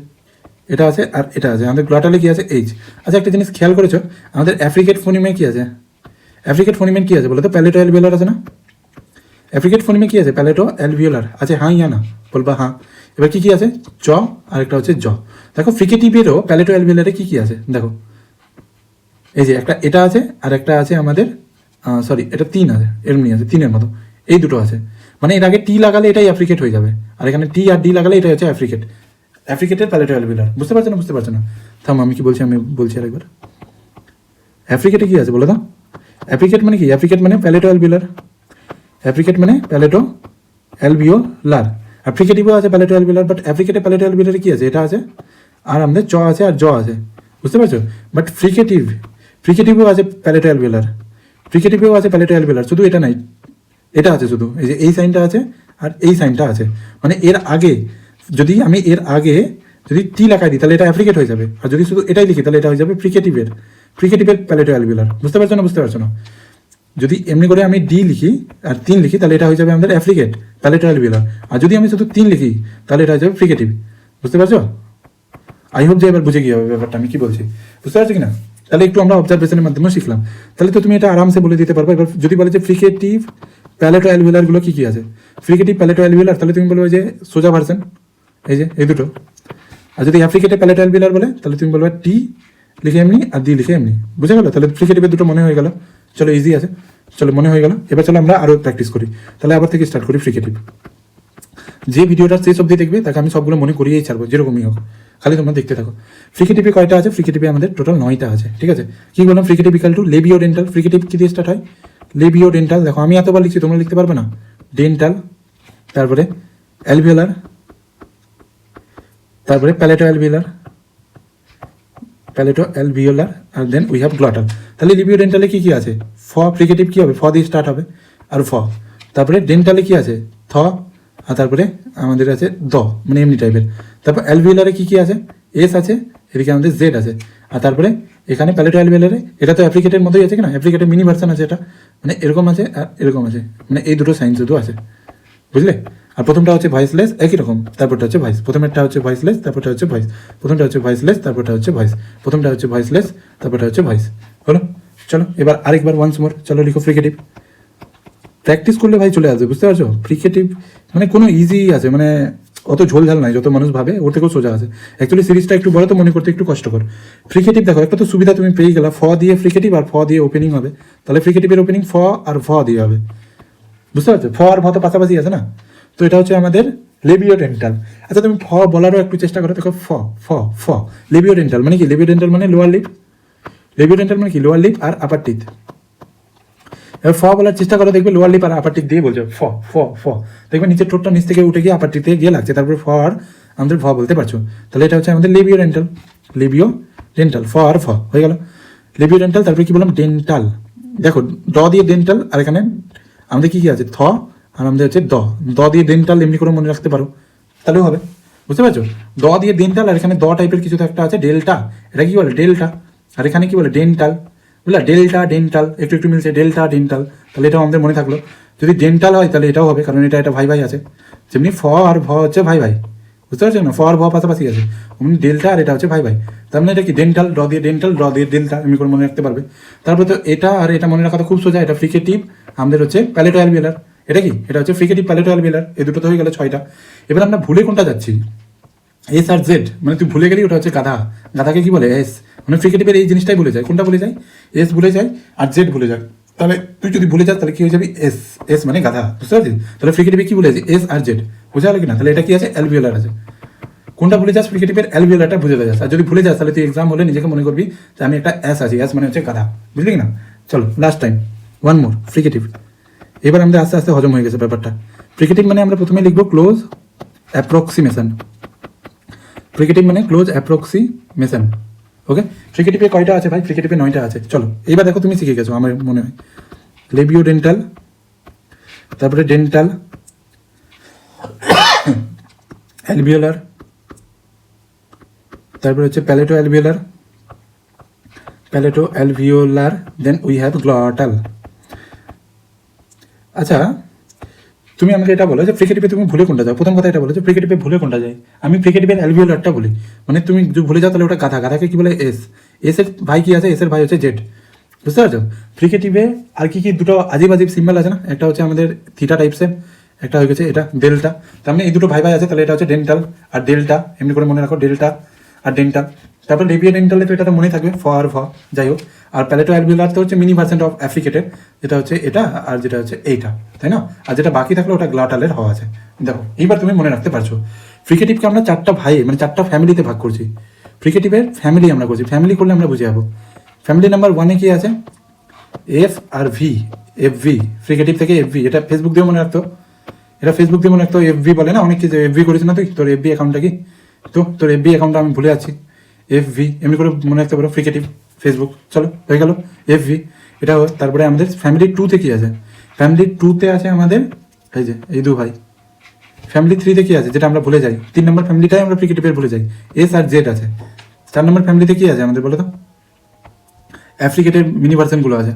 এটা আছে আর এটা আছে। আমাদের গ্লটালে কি আছে? এইচ। আচ্ছা একটা জিনিস খেয়াল করেছো, আমাদের অ্যাফ্রিকেট ফোনিমে কি আছে? অ্যাফ্রিকেট ফোনিমে কি আছে বলো তো? প্যালেটো অ্যালভিওলার আছে না? অ্যাফ্রিকেট ফোনিমে কি আছে? প্যালেটো অ্যালভিওলার আছে, হ্যাঁ ইয়া না বলবা হ্যাঁ। এবার কি কি আছে? চ আর একটা হচ্ছে জ। দেখো ফ্রিকেটিভেরও প্যালেটো অ্যালভিওলারে কি কি আছে দেখো, এই যে একটা এটা আছে আর একটা আছে আমাদের, সরি এটা 3 আছে, এমনি আছে 3-এর মতো, এই দুটো আছে। মানে এর আগে টি লাগালে এটাই অ্যাফ্রিকেট হয়ে যাবে, আর এখানে টি আর ডি লাগালে এটা হচ্ছে অ্যাফ্রিকেট, অ্যাফ্রিকেটের প্যালেটো অ্যালভিওলার। বুঝতে পারছো না? বুঝতে পারছো না? থাম আমি কি বলছি, আমি বলছি আরেকবার। অ্যাফ্রিকেটে কি আছে বলো তো? অ্যাফ্রিকেট মানে কি? অ্যাফ্রিকেট মানে প্যালেটো অ্যালভিওলার, অ্যাফ্রিকেট মানে প্যালেটো অ্যালভিওলার। আর ফ্রিকেটিভও আছে প্যালেটো অ্যালভিওলার, বাট অ্যাফ্রিকেটে প্যালেটো অ্যালভিওলারে কি আছে? এটা আছে আর আমাদের চ আছে আর জ আছে, বুঝতে পারছো? বাট ফ্রিকেটিভও আছে প্যালেটো অ্যালভিওলার, ফ্রিকেটিভেও আছে প্যালেটো অ্যালভিওলার, শুধু এটা নাই, এটা আছে শুধু, এই যে এই সাইনটা আছে আর এই সাইনটা আছে। মানে এর আগে যদি আমি এর আগে যদি টি লাগাই দিই তাহলে এটা অ্যাফ্রিকেট হয়ে যাবে, আর যদি শুধু এটাই লিখি তাহলে এটা হয়ে যাবে ফ্রিকেটিভের প্যালেটো অ্যালভিওলার। বুঝতে পারছো না? বুঝতে পারছো না? যদি এমনি করে আমি ডি লিখি আর 3 লিখি তাহলে এটা হয়ে যাবে আমাদের অ্যাফ্রিকেট প্যালেটো অ্যালভিওলার, আর যদি আমি শুধু 3 লিখি তাহলে এটা হয়ে যাবে ফ্রিকেটিভ। বুঝতে পারছো? আই হোপ যে এবার বুঝে গিয়ে হবে ব্যাপারটা আমি কি বলছি, বুঝতে পারছো কিনা? তাহলে একটু আমরা অবজারভেশনের মাধ্যমে শিখলাম, তাহলে তো তুমি এটা আরামসে বলে দিতে পারবে। এবার যদি বলে যে ফ্রিকেটিভ প্যালেটো অ্যালভিওলার গুলো কি কি আছে, ফ্রিকেটিভ প্যালেটো অ্যালভিওলার, তাহলে তুমি বলবে যে সোজা ভার্সন, এই যে এই দুটো। আর যদি অ্যাফ্রিকেটে প্যালেটো অ্যালভিওলার বলে তাহলে তুমি বলবে টি লিখে এমনি আর ডি লিখে এমনি। বুঝে গেল? তাহলে ফ্রিকেটিভের দুটো মনে হয়ে গেল। চলো ইজি আছে, চলো মনে হয়ে গেল। এবার চলো আমরা আরও প্র্যাকটিস করি, তাহলে আবার থেকে স্টার্ট করি ফ্রিকেটিভ। যে ভিডিওটা শেষ অবধি দেখবে তাকে আমি সবগুলো মনে করিয়েই ছাড়বো, যেরকমই হোক, খালি তোমরা দেখতে থাকো। ফ্রিকেটিভে কয়টা আছে? ফ্রিকেটিভে আমাদের টোটাল 9টা আছে, ঠিক আছে। কি বললাম? Fricative equal two Labeo dental. Fricative কি দিয়ে স্টার্ট হয়? Labeo dental. দেখো আমি এতবার লিখছি, তোমরা লিখতে পারবে না। ডেন্টাল, তারপরে অ্যালভিওলার, তারপরে প্যালেটো অ্যালভিওলার, আর দেন উই হ্যাভ গ্লটাল। তাহলে লিবিও ডেন্টালে কি কি আছে? ফ। ফ্রিকেটিভ কি হবে? ফ দিয়ে স্টার্ট হবে আর ফ। তারপরে ডেন্টালে কি আছে? থ, আর তারপরে আমাদের আছে দ, মানে এমনি টাইপের। তারপর অ্যালভিওলারে কি কি আছে? এস আছে, এদিকে আমাদের জেড আছে, আর তারপরে এখানে প্যালেটো অ্যালভিওলারে এটা তো অ্যাফ্রিকেটের মতোই আছে কিনা, অ্যাফ্রিকেটের মিনি ভার্সন আছে এটা, মানে এরকম আছে আর এরকম আছে, মানে এই দুটো সাইন শুধু আছে, বুঝলে? আর প্রথমটা হচ্ছে ভয়েসলেস, একই রকম, তারপরটা হচ্ছে ভয়েস। প্রথমেরটা হচ্ছে ভয়েসলেস, তারপরটা হচ্ছে ভয়েস। প্রথমটা হচ্ছে ভয়েসলেস, তারপরটা হচ্ছে ভয়েস। প্রথমটা হচ্ছে ভয়েসলেস, তারপরটা হচ্ছে ভয়েস। হলো? চলো এবার আরেকবার ওয়ান্স মোর, চলো লিখো ফ্রিকেটিভ। প্র্যাকটিস করলে ভাই চলে আসবে, বুঝতে পারছো? ফ্রিকেটিভ মানে কোনো ইজি আছে, মানে অত ঝোলঝাল নাই, যত মানুষ ভাবে ওর থেকেও সোজা আছে। অ্যাকচুয়ালি সিরিজটা একটু বড় তো মনে করতে একটু কষ্টকর। ফ্রিকেটিভ দেখো একটা তো সুবিধা তুমি পেয়ে গেলা, ফ দিয়ে ফ্রিকেটিভ আর ফ দিয়ে ওপেনিং হবে, তাহলে ফ্রিকেটিভের ওপেনিং ফ আর ফ দিয়ে হবে। বুঝতে পারছো? ফ আর ভ তো পাশাপাশি আছে না, তো এটা হচ্ছে আমাদের লেবিও ডেন্টাল। আচ্ছা তুমি ফ বলারও একটু চেষ্টা করো, দেখো ফ ফ ফ লেবিও ডেন্টাল মানে কি? লেবিও ডেন্টাল মানে লোয়ার লিপ, লেবিও ডেন্টাল মানে কি? লোয়ার লিপ আর আপার টিথ। এবার ফ বলার চেষ্টা করো, দেখবে লোয়ার লিপ আর আপার টিথ দিয়ে বলছো ফ ফ ফ, দেখবে নিচের ঠোঁটটা নিচ থেকে উঠে গিয়ে আপার টিথে গিয়ে লাগছে, তারপরে ফ আর আমাদের ভ বলতে পারছো। তাহলে এটা হচ্ছে আমাদের লেবিও ডেন্টাল, লেবিও ডেন্টাল, ফ আর ফ হয়ে গেল। লেবিও ডেন্টাল, তারপরে কি বললাম ডেন্টাল। দেখো ড দিয়ে ডেন্টাল, আর এখানে আমাদের কি কি আছে থ, আর আমাদের হচ্ছে দ দিয়ে ডেন্টাল এমনি করে মনে রাখতে পারো, তাহলেও হবে। বুঝতে পারছো? দ দিয়ে ডেন্টাল, আর এখানে দ টাইপের কিছু তো একটা আছে ডেল্টা, এটা কি বলে ডেল্টা, আর এখানে কি বলে ডেন্টাল, বুঝলা ডেল্টা ডেন্টাল একটু একটু মিলছে, ডেল্টা ডেন্টাল, তাহলে এটাও আমাদের মনে থাকলো। যদি ডেন্টাল হয় তাহলে এটাও হবে, কারণ এটা ভাই ভাই আছে, যেমনি ফ আর ভ হচ্ছে ভাই ভাই, বুঝতে পারছো না, ফ আর ভ পাশাপাশি আছে, অমনি ডেল্টা আর এটা হচ্ছে ভাই ভাই, তার মানে এটা কি ডেন্টাল, ড দিয়ে ডেন্টাল, ড দিয়ে ডেল্টা এমনি করে মনে রাখতে পারবে। তারপরে তো এটা আর এটা মনে রাখা তো খুব সোজা, এটা ফ্রিকেটিভ আমাদের হচ্ছে প্যালেটো অ্যালভিওলার, এটা কি এটা হচ্ছে ফ্রিকেটিভ প্যালেটো অ্যালভিওলার, এই দুটো তো হয়ে গেল 6টা। এবার আমরা ভুলে কোনটা যাচ্ছি, এস আর জেড, মানে তুই ভুলে গেলি ওটা হচ্ছে গাধা, গাধাকে কি বলে এস, মানে ফ্রিকেটিভের এই জিনিসটাই ভুলে যায়, কোনটা ভুলে যায়, এস ভুলে যায় আর জেড ভুলে যায়, তাহলে তুই যদি ভুলে যাস তাহলে কি হয়ে যাবি এস, এস মানে গাধা, বুঝতে পারছিস? তাহলে ফ্রিকেটিভে কি বলে আছে এস আর জেড, বুঝা গেল কিনা? তাহলে এটা কি আছে অ্যালভিওলার আছে, কোনটা ভুলে যাস ফ্রিকেটিভের অ্যালভিওলারটা বুঝে যাস, আর যদি ভুলে যাস তাহলে তুই এক্সাম হলে নিজেকে মনে করবি যে আমি একটা এস আছি, এস মানে হচ্ছে গাধা, বুঝলি কিনা? চলো last time one more fricative, এবার আমাদের আস্তে আস্তে হজম হয়ে গেছে ব্যাপারটা। ফ্রিকেটিভ মানে আমরা প্রথমে লিখবো ক্লোজ অ্যাপ্রক্সিমেশন, ফ্রিকেটিভ মানে ক্লোজ অ্যাপ্রক্সিমেশন, ওকে। ফ্রিকেটিভে কয়টা আছে ভাই? ফ্রিকেটিভে 9টা আছে। চলো এবার দেখো তুমি শিখে গেছো আমার মনে হয়, লেবিও ডেন্টাল, তারপরে ডেন্টাল, অ্যালভিওলার, তারপরে হচ্ছে palato alveolar, palato alveolar, then we have glottal. আচ্ছা তুমি আমাকে এটা বলো যে ফ্রিকেটিভে তুমি ভুলে কোনটা যাও, প্রথম কথা এটা বলো যে ফ্রিকেটিভে ভুলে কোনটা যায়, আমি ফ্রিকেটিভের অ্যালভিওলারটা বলি, মানে তুমি যদি ভুলে যাও তাহলে ওটা গাধা, গাধাকে কি বলে এস, এস এর ভাই কি আছে, এস এর ভাই হচ্ছে জেড, বুঝতে পারছো? ফ্রিকেটিভে আর কি কি দুটো আজিব আজিব সিম্বল আছে না, একটা হচ্ছে আমাদের থিটা টাইপসের, একটা হয়ে গেছে এটা ডেল্টা, তার মানে এই দুটো ভাই ভাই আছে, তাহলে এটা হচ্ছে ডেন্টাল আর ডেল্টা, এমনি করে মনে রাখো ডেল্টা আর ডেন্টাল। তারপর লেবিও ডেন্টালে তো এটা তো মনে থাকবে ফ আর ভ, যাই হোক। আর প্যালেটো অ্যালভিওলার তো হচ্ছে মিনি ভার্সেন্ট অফ অ্যাফ্রিকেটের, যেটা হচ্ছে এটা আর যেটা হচ্ছে এইটা, তাই না? আর যেটা বাকি থাকলে ওটা গ্লাটালের হওয়া আছে। দেখো এইবার তুমি মনে রাখতে পারছো ফ্রিকেটিভকে আমরা 4টা ভাই মানে 4টা ফ্যামিলিতে ভাগ করছি, ফ্রিকেটিভের ফ্যামিলি আমরা করছি, ফ্যামিলি করলে আমরা বুঝে যাবো। ফ্যামিলি নাম্বার 1-এ কি আছে F R V, F V, fricative থেকে এফ ভি, এটা ফেসবুক দিয়ে মনে রাখতো, এটা ফেসবুক দিয়ে মনে রাখতো, এফ ভি বলে না অনেক কিছু, এফ ভি করেছে না তুই, তোর এফ ভি অ্যাকাউন্টটা কি, তো তোর এফ ভি অ্যাকাউন্টটা আমি ভুলে যাচ্ছি, এফ ভি এমনি করে মনে রাখতে পারো ফ্রিকেটিভ ফেসবুক, চলো হয়ে গেল এফ ভি এটা। তারপরে আমাদের ফ্যামিলি 2-তে কি আছে, ফ্যামিলি 2-তে আছে আমাদের এই যে এই দু ভাই। ফ্যামিলি 3-তে কি আছে যেটা আমরা ভুলে যাই, 3 নম্বর ফ্যামিলিটাই আমরা ক্রিকেটিভের ভুলে যাই, এস আর জেড আছে। 4 নম্বর ফ্যামিলিতে কি আছে আমাদের বলো তো, অ্যাফ্রিকেটের মিনি ভার্সনগুলো আছে।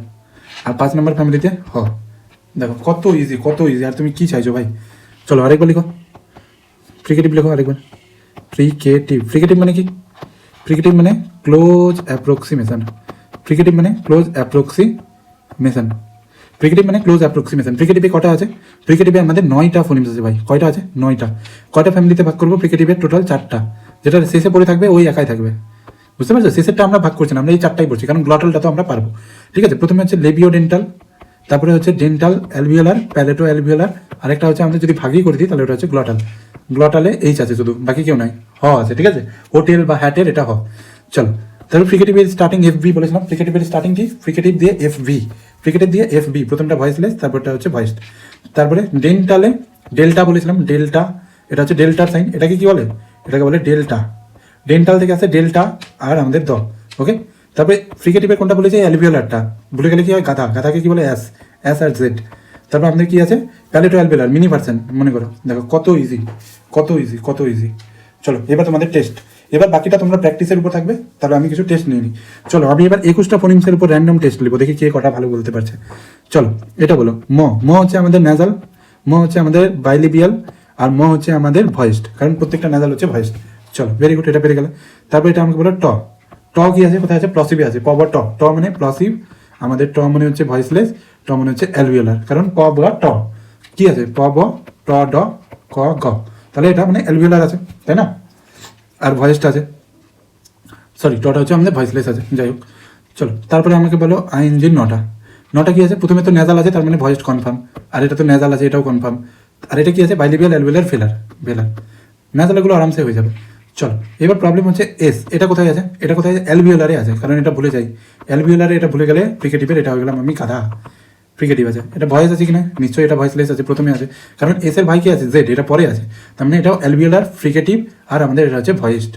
আর 5 নম্বর ফ্যামিলিতে হ। দেখো কত ইজি, কত ইজি, আর তুমি কি চাইছো ভাই? চলো আরেকবার লিখো, ফ্রিকেটিভ লেখো আরেকবার, ফ্রিকেটিভ, ফ্রিকেটিভ মানে কি, ফ্রিকেটিভ মানে ক্লোজ অ্যাপ্রক্সিমেশন, ফ্রিকেটিভ মানে ক্লোজ অ্যাপ্রক্সিমেশন, ফ্রিকেটিভ মানে ক্লোজ অ্যাপ্রক্সিমেশন। ফ্রিকেটিভে কটা আছে? ফ্রিকেটিভে আমাদের 9টা ফোনিমস আছে ভাই, কয়টা আছে 9টা। কয়টা ফ্যামিলিতে ভাগ করবো ফ্রিকেটিভের? টোটাল 4টা, যেটা শেষে পড়ে থাকবে ওই একাই থাকবে, বুঝতে পারছো? শেষেরটা আমরা ভাগ করছি না, আমরা এই 4টাই পড়ছি, কারণ গ্লটালটা তো আমরা পারবো। ঠিক আছে, প্রথমে হচ্ছে লেবিও ডেন্টাল, তারপরে হচ্ছে ডেন্টাল অ্যালভিওলার, প্যালেটো অ্যালভিওলার, আরেকটা হচ্ছে আমরা যদি ভাগই করে দিই তাহলে ওটা হচ্ছে গ্লটাল, গ্লটালে এইচ আছে শুধু, বাকি কেউ নাই, হ আছে। ঠিক আছে, হোটেল বা হ্যাটের এটা হ। চলো তারপর ফ্রিকেটিভের স্টার্টিং এফ ভি বলেছিলাম, ফ্রিকেটিভের স্টার্টিং কি, ফ্রিকেটিভ দিয়ে এফ ভি, ফ্রিকেটিভ দিয়ে এফ ভি, প্রথমটা ভয়েসলেস, তারপরটা হচ্ছে ভয়েস। তারপরে ডেন্টালে ডেল্টা বলেছিলাম, ডেল্টা, এটা হচ্ছে ডেল্টার সাইন, এটাকে কি বলে, এটাকে বলে ডেল্টা। ডেন্টাল থেকে আসে ডেল্টা আর আমাদের দ, ওকে। তারপরে ফ্রিকেটিভের কোনটা বলেছে, অ্যালভিওলারটা, ভুলে গেলে কি হয় গাধা, গাধাকে কি বলে এস, এস আর জেড। তারপর আমাদের কি আছে প্যালেটো অ্যালভিওলার মিনি ভার্সন, মনে করো, দেখো কত ইজি, কত ইজি, কত ইজি। চলো এবার তোমাদের টেস্ট, এবার বাকিটা তোমরা প্র্যাকটিসের উপর থাকবে, তাহলে আমি কিছু টেস্ট নিয়ে নিই। চলো আমি এবার 21টা ফোনিমসের উপর র্যান্ডম টেস্ট নেবো, দেখি কে কটা ভালো বলতে পারছে। চলো এটা বলো, ম, ম হচ্ছে আমাদের ন্যাজাল, ম হচ্ছে আমাদের বাইলিবিয়াল, আর ম হচ্ছে আমাদের ভয়েসড, কারণ প্রত্যেকটা ন্যাজাল হচ্ছে ভয়েসড। চলো ভেরি গুড, এটা পেরে গেলে। তারপর এটা আমাকে বলো ট, ট কি আছে, কোথায় আছে, প্লসিভে আছে, প বা ট, ট মানে প্লসিভ, আমাদের ট মানে হচ্ছে ভয়েসলেস, ট মানে হচ্ছে অ্যালভিওলার, কারণ প বা ট কি আছে, প ব ট ড ক গ, তাহলে এটা মানে অ্যালভিওলার আছে, তাই না? আর ভয়েসটা আছে, সরি টটা হচ্ছে আমাদের ভয়েসলেস আছে, যাই হোক। চলো তারপরে আমাকে বলো আইএনজির 9টা, 9টা কি আছে, প্রথমে তো নেজাল আছে, তার মানে ভয়েসড কনফার্ম, আর এটা তো নেজাল আছে, এটাও কনফার্ম। আর এটা কি আছে, বাইলিবিয়াল, অ্যালভিওলার, ফেলার, ভেলার, নেজালগুলো আরামসে হয়ে যাবে। চলো এবার প্রবলেম হচ্ছে এস, এটা কোথায় আছে, এটা কোথায় আছে, অ্যালভিওলারে আছে, কারণ এটা ভুলে যাই, অ্যালভিওলারে এটা ভুলে গেলে ফ্রিকেটিভের এটা হয়ে গেলাম আমি গাধা। ফ্রিকেটিভ আছে, এটা ভয়েস আছে কিনা, নিশ্চয়ই এটা ভয়েসলেস আছে, প্রথমে আছে, কারণ এস এর ভাই কি আছে, জেড, এটা পরে আছে, তার মানে এটাও অ্যালভিওলার, ফ্রিকেটিভ, আর আমাদের এটা হচ্ছে ভয়েসড,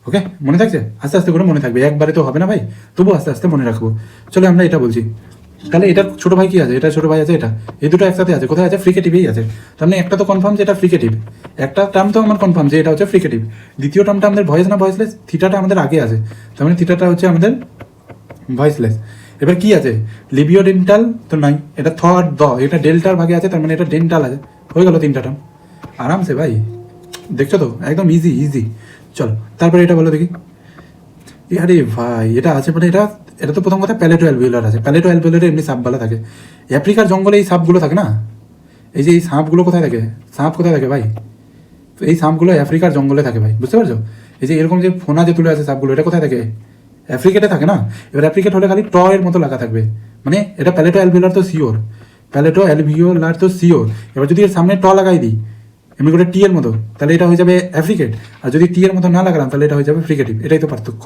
ওকে, মনে থাকছে? আস্তে আস্তে করে মনে থাকবে, একবারে তো হবে না ভাই, তবু আস্তে আস্তে মনে রাখবো। চলো আমরা এটা বলছি, তাহলে এটার ছোট ভাই কি আছে? এটা ছোট ভাই আছে, এটা, এই দুটো একসাথে আছে, কোথায় আছে? ফ্রিকেটিভেই আছে। তার মানে একটা তো কনফার্ম যে এটা ফ্রিকেটিভ, একটা টার্ম তো আমার কনফার্ম যে এটা হচ্ছে ফ্রিকেটিভ। দ্বিতীয় টার্মটা আমাদের ভয়েস না ভয়েসলেস, থিটাটা আমাদের আগে আছে, তার মানে থিটাটা হচ্ছে আমাদের ভয়েসলেস। এবার কি আছে? লিবিও ডেন্টাল তো নাই, এটা থ আর দ, এটা ডেল্টার ভাগে আছে, তার মানে এটা ডেন্টাল আছে। হয়ে গেল তিনটা টার্ম, আরামসে ভাই, দেখছো তো একদম ইজি ইজি। চলো তারপরে এটা বলো দেখি। আরে ভাই এটা আছে মানে এটা, এটা তো প্রথম কথা প্যালেটো অ্যালভিওলার আছে, প্যালেটো অ্যালভিওলারে এমনি সাপগুলো থাকে। আফ্রিকার জঙ্গলে এই সাপগুলো থাকে না, এই যে এই সাপগুলো কোথায় থাকে? সাপ কোথায় থাকে ভাই? এই সাপগুলো আফ্রিকার জঙ্গলে থাকে ভাই, বুঝতে পারছো? এই যে এরকম যে ফোনা যে তুলে আছে সাপগুলো, এটা কোথায় থাকে? আফ্রিকাতে থাকে না। এবার আফ্রিকাট হলে খালি ট এর মতো লাগা থাকবে, মানে এটা প্যালেটো অ্যালভিওলার তো শিওর, প্যালেটো অ্যালভিওলার তো শিওর। এবার যদি এর সামনে ট লাগাই দিই এমনি করে টি এর মতো, তাহলে এটা হয়ে যাবে অ্যাফ্রিকেট, আর যদি টি এর মতো না লাগালাম তাহলে এটা হয়ে যাবে ফ্রিকেটিভ। এটাই তো পার্থক্য,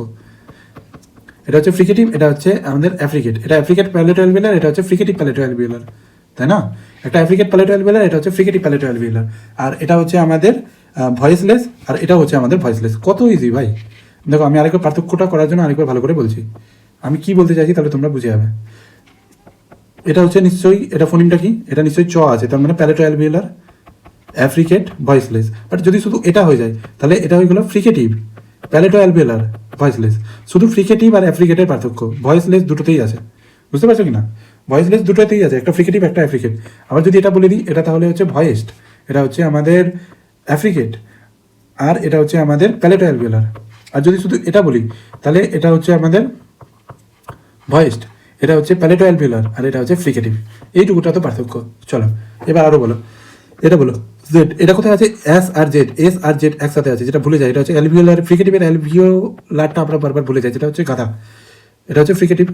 এটা হচ্ছে ফ্রিকেটিভ, এটা হচ্ছে আমাদের অ্যাফ্রিকেট। এটা অ্যাফ্রিকেট প্যালেটো অ্যালভিওলার, এটা হচ্ছে ফ্রিকেটিভ প্যালেটো অ্যালভিওলার, তাই না? একটা অ্যাফ্রিকেট প্যালেটো অ্যালভিওলার, এটা হচ্ছে ফ্রিকেটিভ প্যালেটো অ্যালভিওলার, আর এটা হচ্ছে আমাদের ভয়েসলেস, আর এটা হচ্ছে আমাদের ভয়েসলেস। কত ইজি ভাই। দেখো আমি আরেকবার পার্থক্যটা করার জন্য আরেকবার ভালো করে বলছি, আমি কি বলতে চাইছি তাহলে তোমরা বুঝে যাবে। এটা হচ্ছে নিশ্চয়ই, এটা ফোনিমটা কি? এটা নিশ্চয়ই চ আছে, তার মানে প্যালেটো অ্যালভিওলার, অ্যাফ্রিকেট, ভয়েসলেস। বাট যদি শুধু এটা হয়ে যায় তাহলে এটা হয়ে গেল ফ্রিকেটিভ প্যালেটো অ্যালভিওলার, ভয়েসলেস। শুধু ফ্রিকেটিভ আর অ্যাফ্রিকেটের পার্থক্য, ভয়েসলেস দুটোতেই আছে, বুঝতে পারছো কি না? ভয়েসলেস দুটোতেই আছে, একটা ফ্রিকেটিভ একটা অ্যাফ্রিকেট। আবার যদি এটা বলে দিই, এটা তাহলে হচ্ছে ভয়েসড, এটা হচ্ছে আমাদের অ্যাফ্রিকেট, আর এটা হচ্ছে আমাদের প্যালেটো অ্যালভিওলার। আর যদি শুধু এটা বলি তাহলে এটা হচ্ছে আমাদের ভয়েসড, এটা হচ্ছে প্যালেটো অ্যালভিওলার, আর এটা হচ্ছে ফ্রিকেটিভ। এইটুকুটা তো পার্থক্য। চলো এবার আরো বলো, এটা বলো জেড, এটা কোথায় আছে? এস আর জেড, এস আর জেড একসাথে আছে, যেটা ভুলে যায়। এটা হচ্ছে অ্যালভিওলার, ফ্রিকেটিভের অ্যালভিওলারটা আমরা বারবার ভুলে যাই, যেটা হচ্ছে গাধা। এটা হচ্ছে ফ্রিকেটিভ।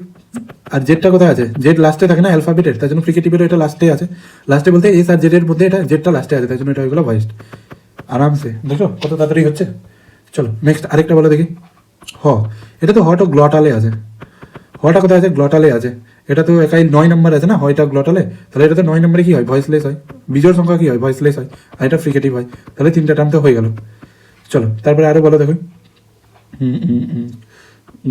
আর জেডটা কোথায় আছে? জেড লাস্টে থাকে না অ্যালফাবেটের, তার জন্য ফ্রিকেটিভের এটা লাস্টে আছে। লাস্টে বলতে এস আর জেডের মধ্যে এটা জেডটা লাস্টে আছে, তার জন্য এটা হয়ে গেলো ভয়েসড। আরামসে দেখো কত তাড়াতাড়ি হচ্ছে। চলো নেক্সট আরেকটা বলো দেখি। হ, এটা তো হটা গ্লটালে আছে, হটা কোথায় আছে? গ্লটালে আছে। এটা তো একাই 9 নম্বর আছে না, হয়টা গ্লটালে, তাহলে এটা তো 9 নম্বরে কি হয়? ভয়েসলেস হয়। বিজোড় সংখ্যা কি হয়? ভয়েসলেস হয়। আর এটা ফ্রিকেটিভ হয়, তাহলে তিনটা টার্ম তো হয়ে গেল। চলো তারপরে আরো বলো দেখো।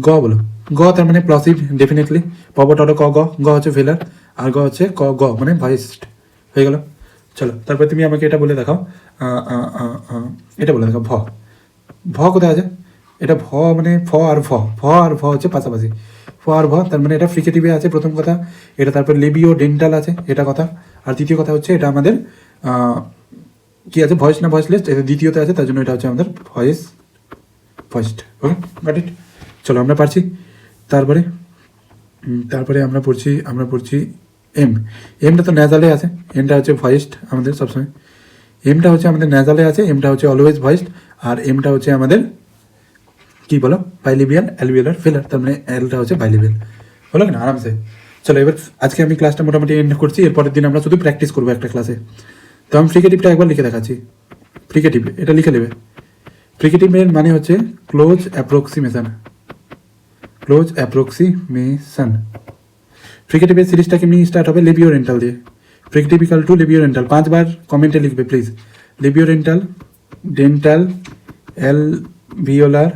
গ বলো। গ তার মানে প্লসিভ, ডেফিনেটলি। পবটল ক, গ, গ হচ্ছে ভেলার, আর গ হচ্ছে ক, গ মানে ভয়েসড, হয়ে গেল। চলো তারপরে তুমি আমাকে এটা বলে দেখাও, এটা বলে দেখাও ভ। ভ কোথায় আছে? এটা ভ মানে ফ আর ভ, ভ আর ভ হচ্ছে পাশাপাশি, ফ আর ভ, তার মানে এটা ফ্রিকেটিভে আছে প্রথম কথা। এটা তারপর লিবিও ডেন্টাল আছে, এটা কথা। আর দ্বিতীয় কথা হচ্ছে এটা আমাদের কি আছে? ভয়েস না ভয়েসলেস, এটা দ্বিতীয়তে আছে, তার জন্য এটা হচ্ছে আমাদের voice, voiced. Okay, got it. চলো আমরা পারছি। তারপরে তারপরে আমরা পড়ছি এম। এমটা তো ন্যাজালে আছে, এমটা হচ্ছে ভয়েসড আমাদের সবসময়। এমটা হচ্ছে আমাদের ন্যাজালে আছে, এমটা হচ্ছে অলওয়েজ ভয়েসড, আর এমটা হচ্ছে আমাদের কি বলো? বাইলিবিয়াল অ্যালভিওলার ফেলার, তার মানে এলটা হচ্ছে বাইলিবিয়াল। হলো কি না? আরামসে। চলো এবার আজকে আমি ক্লাসটা মোটামুটি এন্ড করছি, এরপরের দিন আমরা শুধু প্র্যাকটিস করবো একটা ক্লাসে। তো আমি ফ্রিকেটিভটা একবার লিখে দেখাচ্ছি। ফ্রিকেটিভ এটা লিখে নেবে। ফ্রিকেটিভের মানে হচ্ছে ক্লোজ অ্যাপ্রক্সিমেশন, ক্লোজ অ্যাপ্রক্সিমেশন। ফ্রিকেটিভের সিরিজটা কেমনি স্টার্ট হবে? লিবিও রেন্টাল দিয়ে। Fricative equal to labiodental, 5 বার কমেন্টে লিখবে please. Labiodental, dental, alveolar,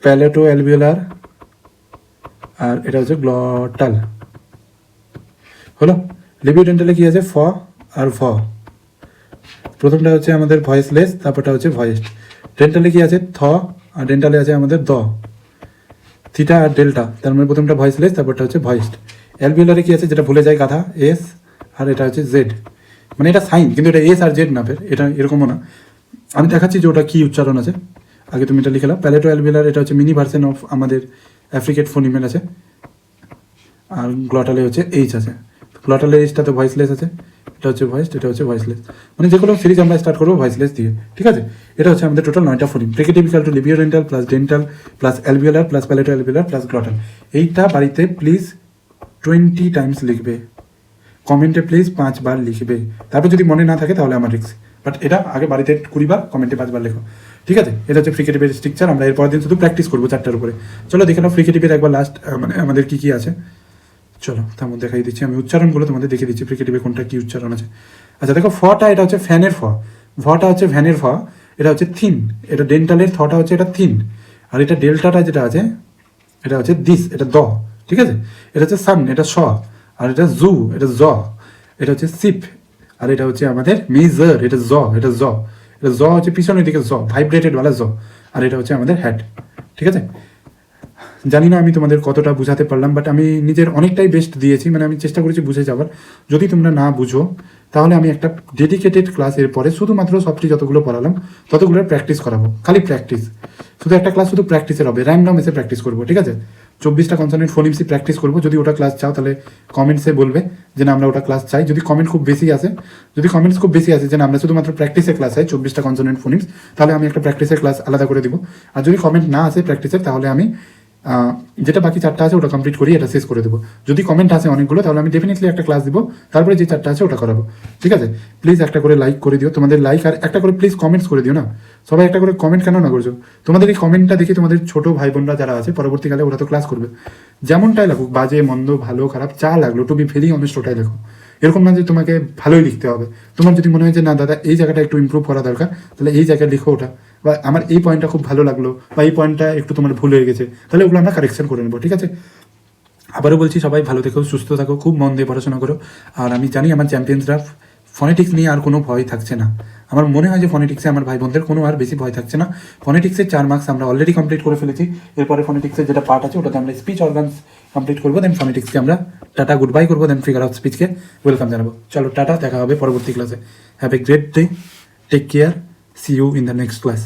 palato alveolar, আর এটা হচ্ছে গ্লটাল। হলো। লিবিও ডেন্টালে কি আছে? ফ আর ভ। প্রথমটা হচ্ছে আমাদের ভয়েসলেস, তারপরটা হচ্ছে ভয়েসড। ডেন্টালে কি আছে? থ, আর ডেন্টালে আছে আমাদের দ, থিটা আর ডেল্টা, তার মানে প্রথমটা ভয়েসলেস, তারপরটা হচ্ছে ভয়েসড। অ্যালভিওলারে কি আছে? যেটা ভুলে যায় গাধা, এস, আর এটা হচ্ছে জেড। মানে এটা সাইন, কিন্তু এটা এস আর জেড না, ফের এটা এরকমও না। আমি দেখাচ্ছি যে ওটা কি উচ্চারণ আছে, আগে তুমি এটা লিখে নাও। প্যালেটো অ্যালভিওলার এটা হচ্ছে মিনি ভার্সন অফ আমাদের অ্যাফ্রিকেট ফোনিমেল আছে, আর গ্লটালে হচ্ছে এইচ আছে। গ্লটালে এইচটা তো ভয়েসলেস আছে, এটা হচ্ছে ভয়েসড, এটা হচ্ছে ভয়েসলেস। মানে যে কোনো সিরিজ আমরা স্টার্ট করবো ভয়েসলেস দিয়ে, ঠিক আছে? এটা হচ্ছে আমাদের টোটাল 9টা phoneme. Fricative equal to labiodental plus dental plus alveolar plus palato alveolar plus glottal. এইটা বাড়িতে প্লিজ 20 টাইমস লিখবে, কমেন্টে প্লিজ 5 বার লিখবে। তারপর যদি মনে না থাকে তাহলে আমার রিস্ক, বাট এটা আগে বাড়িতে 20 বার, কমেন্টে 5 বার লেখো, ঠিক আছে? এটা হচ্ছে ফ্রিকেটিভের স্ট্রাকচার। আমরা এরপর দিন শুধু প্র্যাকটিস করবো 4টার উপরে। চলো দেখে নাও ফ্রিকেটিভের একবার লাস্ট মানে আমাদের কি কি আছে। চলো তার মধ্যে দেখাই দিচ্ছি, আমি উচ্চারণগুলো তোমাদের দেখিয়ে দিচ্ছি ফ্রিকেটিভে কোনটা কি উচ্চারণ আছে। আচ্ছা দেখো, ফটা এটা হচ্ছে ফ্যানের ফ, ভটা হচ্ছে ভ্যানের ফ, এটা হচ্ছে থিন, এটা ডেন্টালের থটা হচ্ছে এটা থিন, আর এটা ডেল্টাটা যেটা আছে এটা হচ্ছে দিস, এটা দ, ঠিক আছে। এটা হচ্ছে সান, এটা স, আর এটা জু, এটা জ, এটা হচ্ছে সিপ, আর এটা হচ্ছে আমাদের মেজার, এটা জ, এটা জ, এটা জ হচ্ছে পিছনের দিকে জ, ভাইব্রেটেড ওয়ালা জ, আর এটা হচ্ছে আমাদের হ্যাড, ঠিক আছে। জানি না আমি তোমাদের কতটা বুঝাতে পারলাম, বাট আমি নিজের অনেকটাই বেস্ট দিয়েছি, মানে আমি চেষ্টা করেছি বুঝে যাওয়ার। যদি তোমরা না বুঝো তাহলে আমি একটা ডেডিকেটেড ক্লাস এর পরে শুধুমাত্র সবটি যতগুলো পড়ালাম ততগুলোর প্র্যাকটিস করাবো, খালি প্র্যাকটিস, শুধু একটা ক্লাস শুধু প্র্যাকটিসের হবে, র্যান্ডম এসে প্র্যাকটিস করবো, ঠিক আছে। 24টা কনসোনেন্ট ফোনিমসই প্র্যাকটিস করবো। যদি ওটা ক্লাস চাও তাহলে কমেন্টসে বলবে যে না আমরা ওটা ক্লাস চাই। যদি কমেন্ট খুব বেশি আসে, যদি কমেন্টস খুব বেশি আসে যে না আমরা শুধুমাত্র প্র্যাকটিসের ক্লাস চাই 24টা কনসোনেন্ট ফোনিমস, তাহলে আমি একটা প্র্যাকটিসের ক্লাস আলাদা করে দিব। আর যদি কমেন্ট না আসে প্র্যাকটিসের, তাহলে আমি যেটা বাকি 4টা আছে ওটা কমপ্লিট করি, এটা শেষ করে দেবো। যদি কমেন্ট আসে অনেকগুলো তাহলে আমি ডেফিনেটলি একটা ক্লাস দিব, তারপরে যে 4টা আছে ওটা করাবো, ঠিক আছে। প্লিজ একটা করে লাইক করে দিও, তোমাদের লাইক আর একটা করে প্লিজ কমেন্টস করে দিও না। সবাই একটা করে কমেন্ট কেন না করছো? তোমাদের এই কমেন্টটা দেখে তোমাদের ছোট ভাই বোনরা যারা আছে পরবর্তীকালে ওরা তো ক্লাস করবে, যেমনটাই লাগুক, বাজে মন্দ ভালো খারাপ যা লাগলো, টু বি ভেরি অনেস্ট ওটাই লেখো। এরকম না যে তোমাকে ভালোই লিখতে হবে। তোমার যদি মনে হয় যে না দাদা এই জায়গাটা একটু ইমপ্রুভ করা দরকার, তাহলে এই জায়গায় লিখো ওটা, বা আমার এই পয়েন্টটা খুব ভালো লাগলো বা এই পয়েন্টটা একটু তোমার ভুল হয়ে গেছে, তাহলে ওগুলো আমরা কারেকশন করে নেবো, ঠিক আছে। আবারও বলছি সবাই ভালো থেকো, সুস্থ থাকো, খুব মন দিয়ে পড়াশোনা করো। আর আমি জানি আমার চ্যাম্পিয়ন্সরা ফনেটিক্স নিয়ে আর কোনো ভয় থাকছে না। আমার মনে হয় যে ফনেটিক্সে আমার ভাই বোনদের কোনো আর বেশি ভয় থাকছে না। ফনেটিক্সের 4 মার্কস আমরা অলরেডি কমপ্লিট করে ফেলেছি। এরপরে ফনেটিক্সের যেটা পার্ট আছে ওটাতে আমরা স্পিচ অর্গানস কমপ্লিট করবো, দেন ফনেটিক্সকে আমরা টাটা গুড বাই করবো, দেন ফিগার অফ স্পিচকে ওয়েলকাম জানাবো। চলো টাটা, দেখা হবে পরবর্তী ক্লাসে। Have a great day, take care, see you in the next class.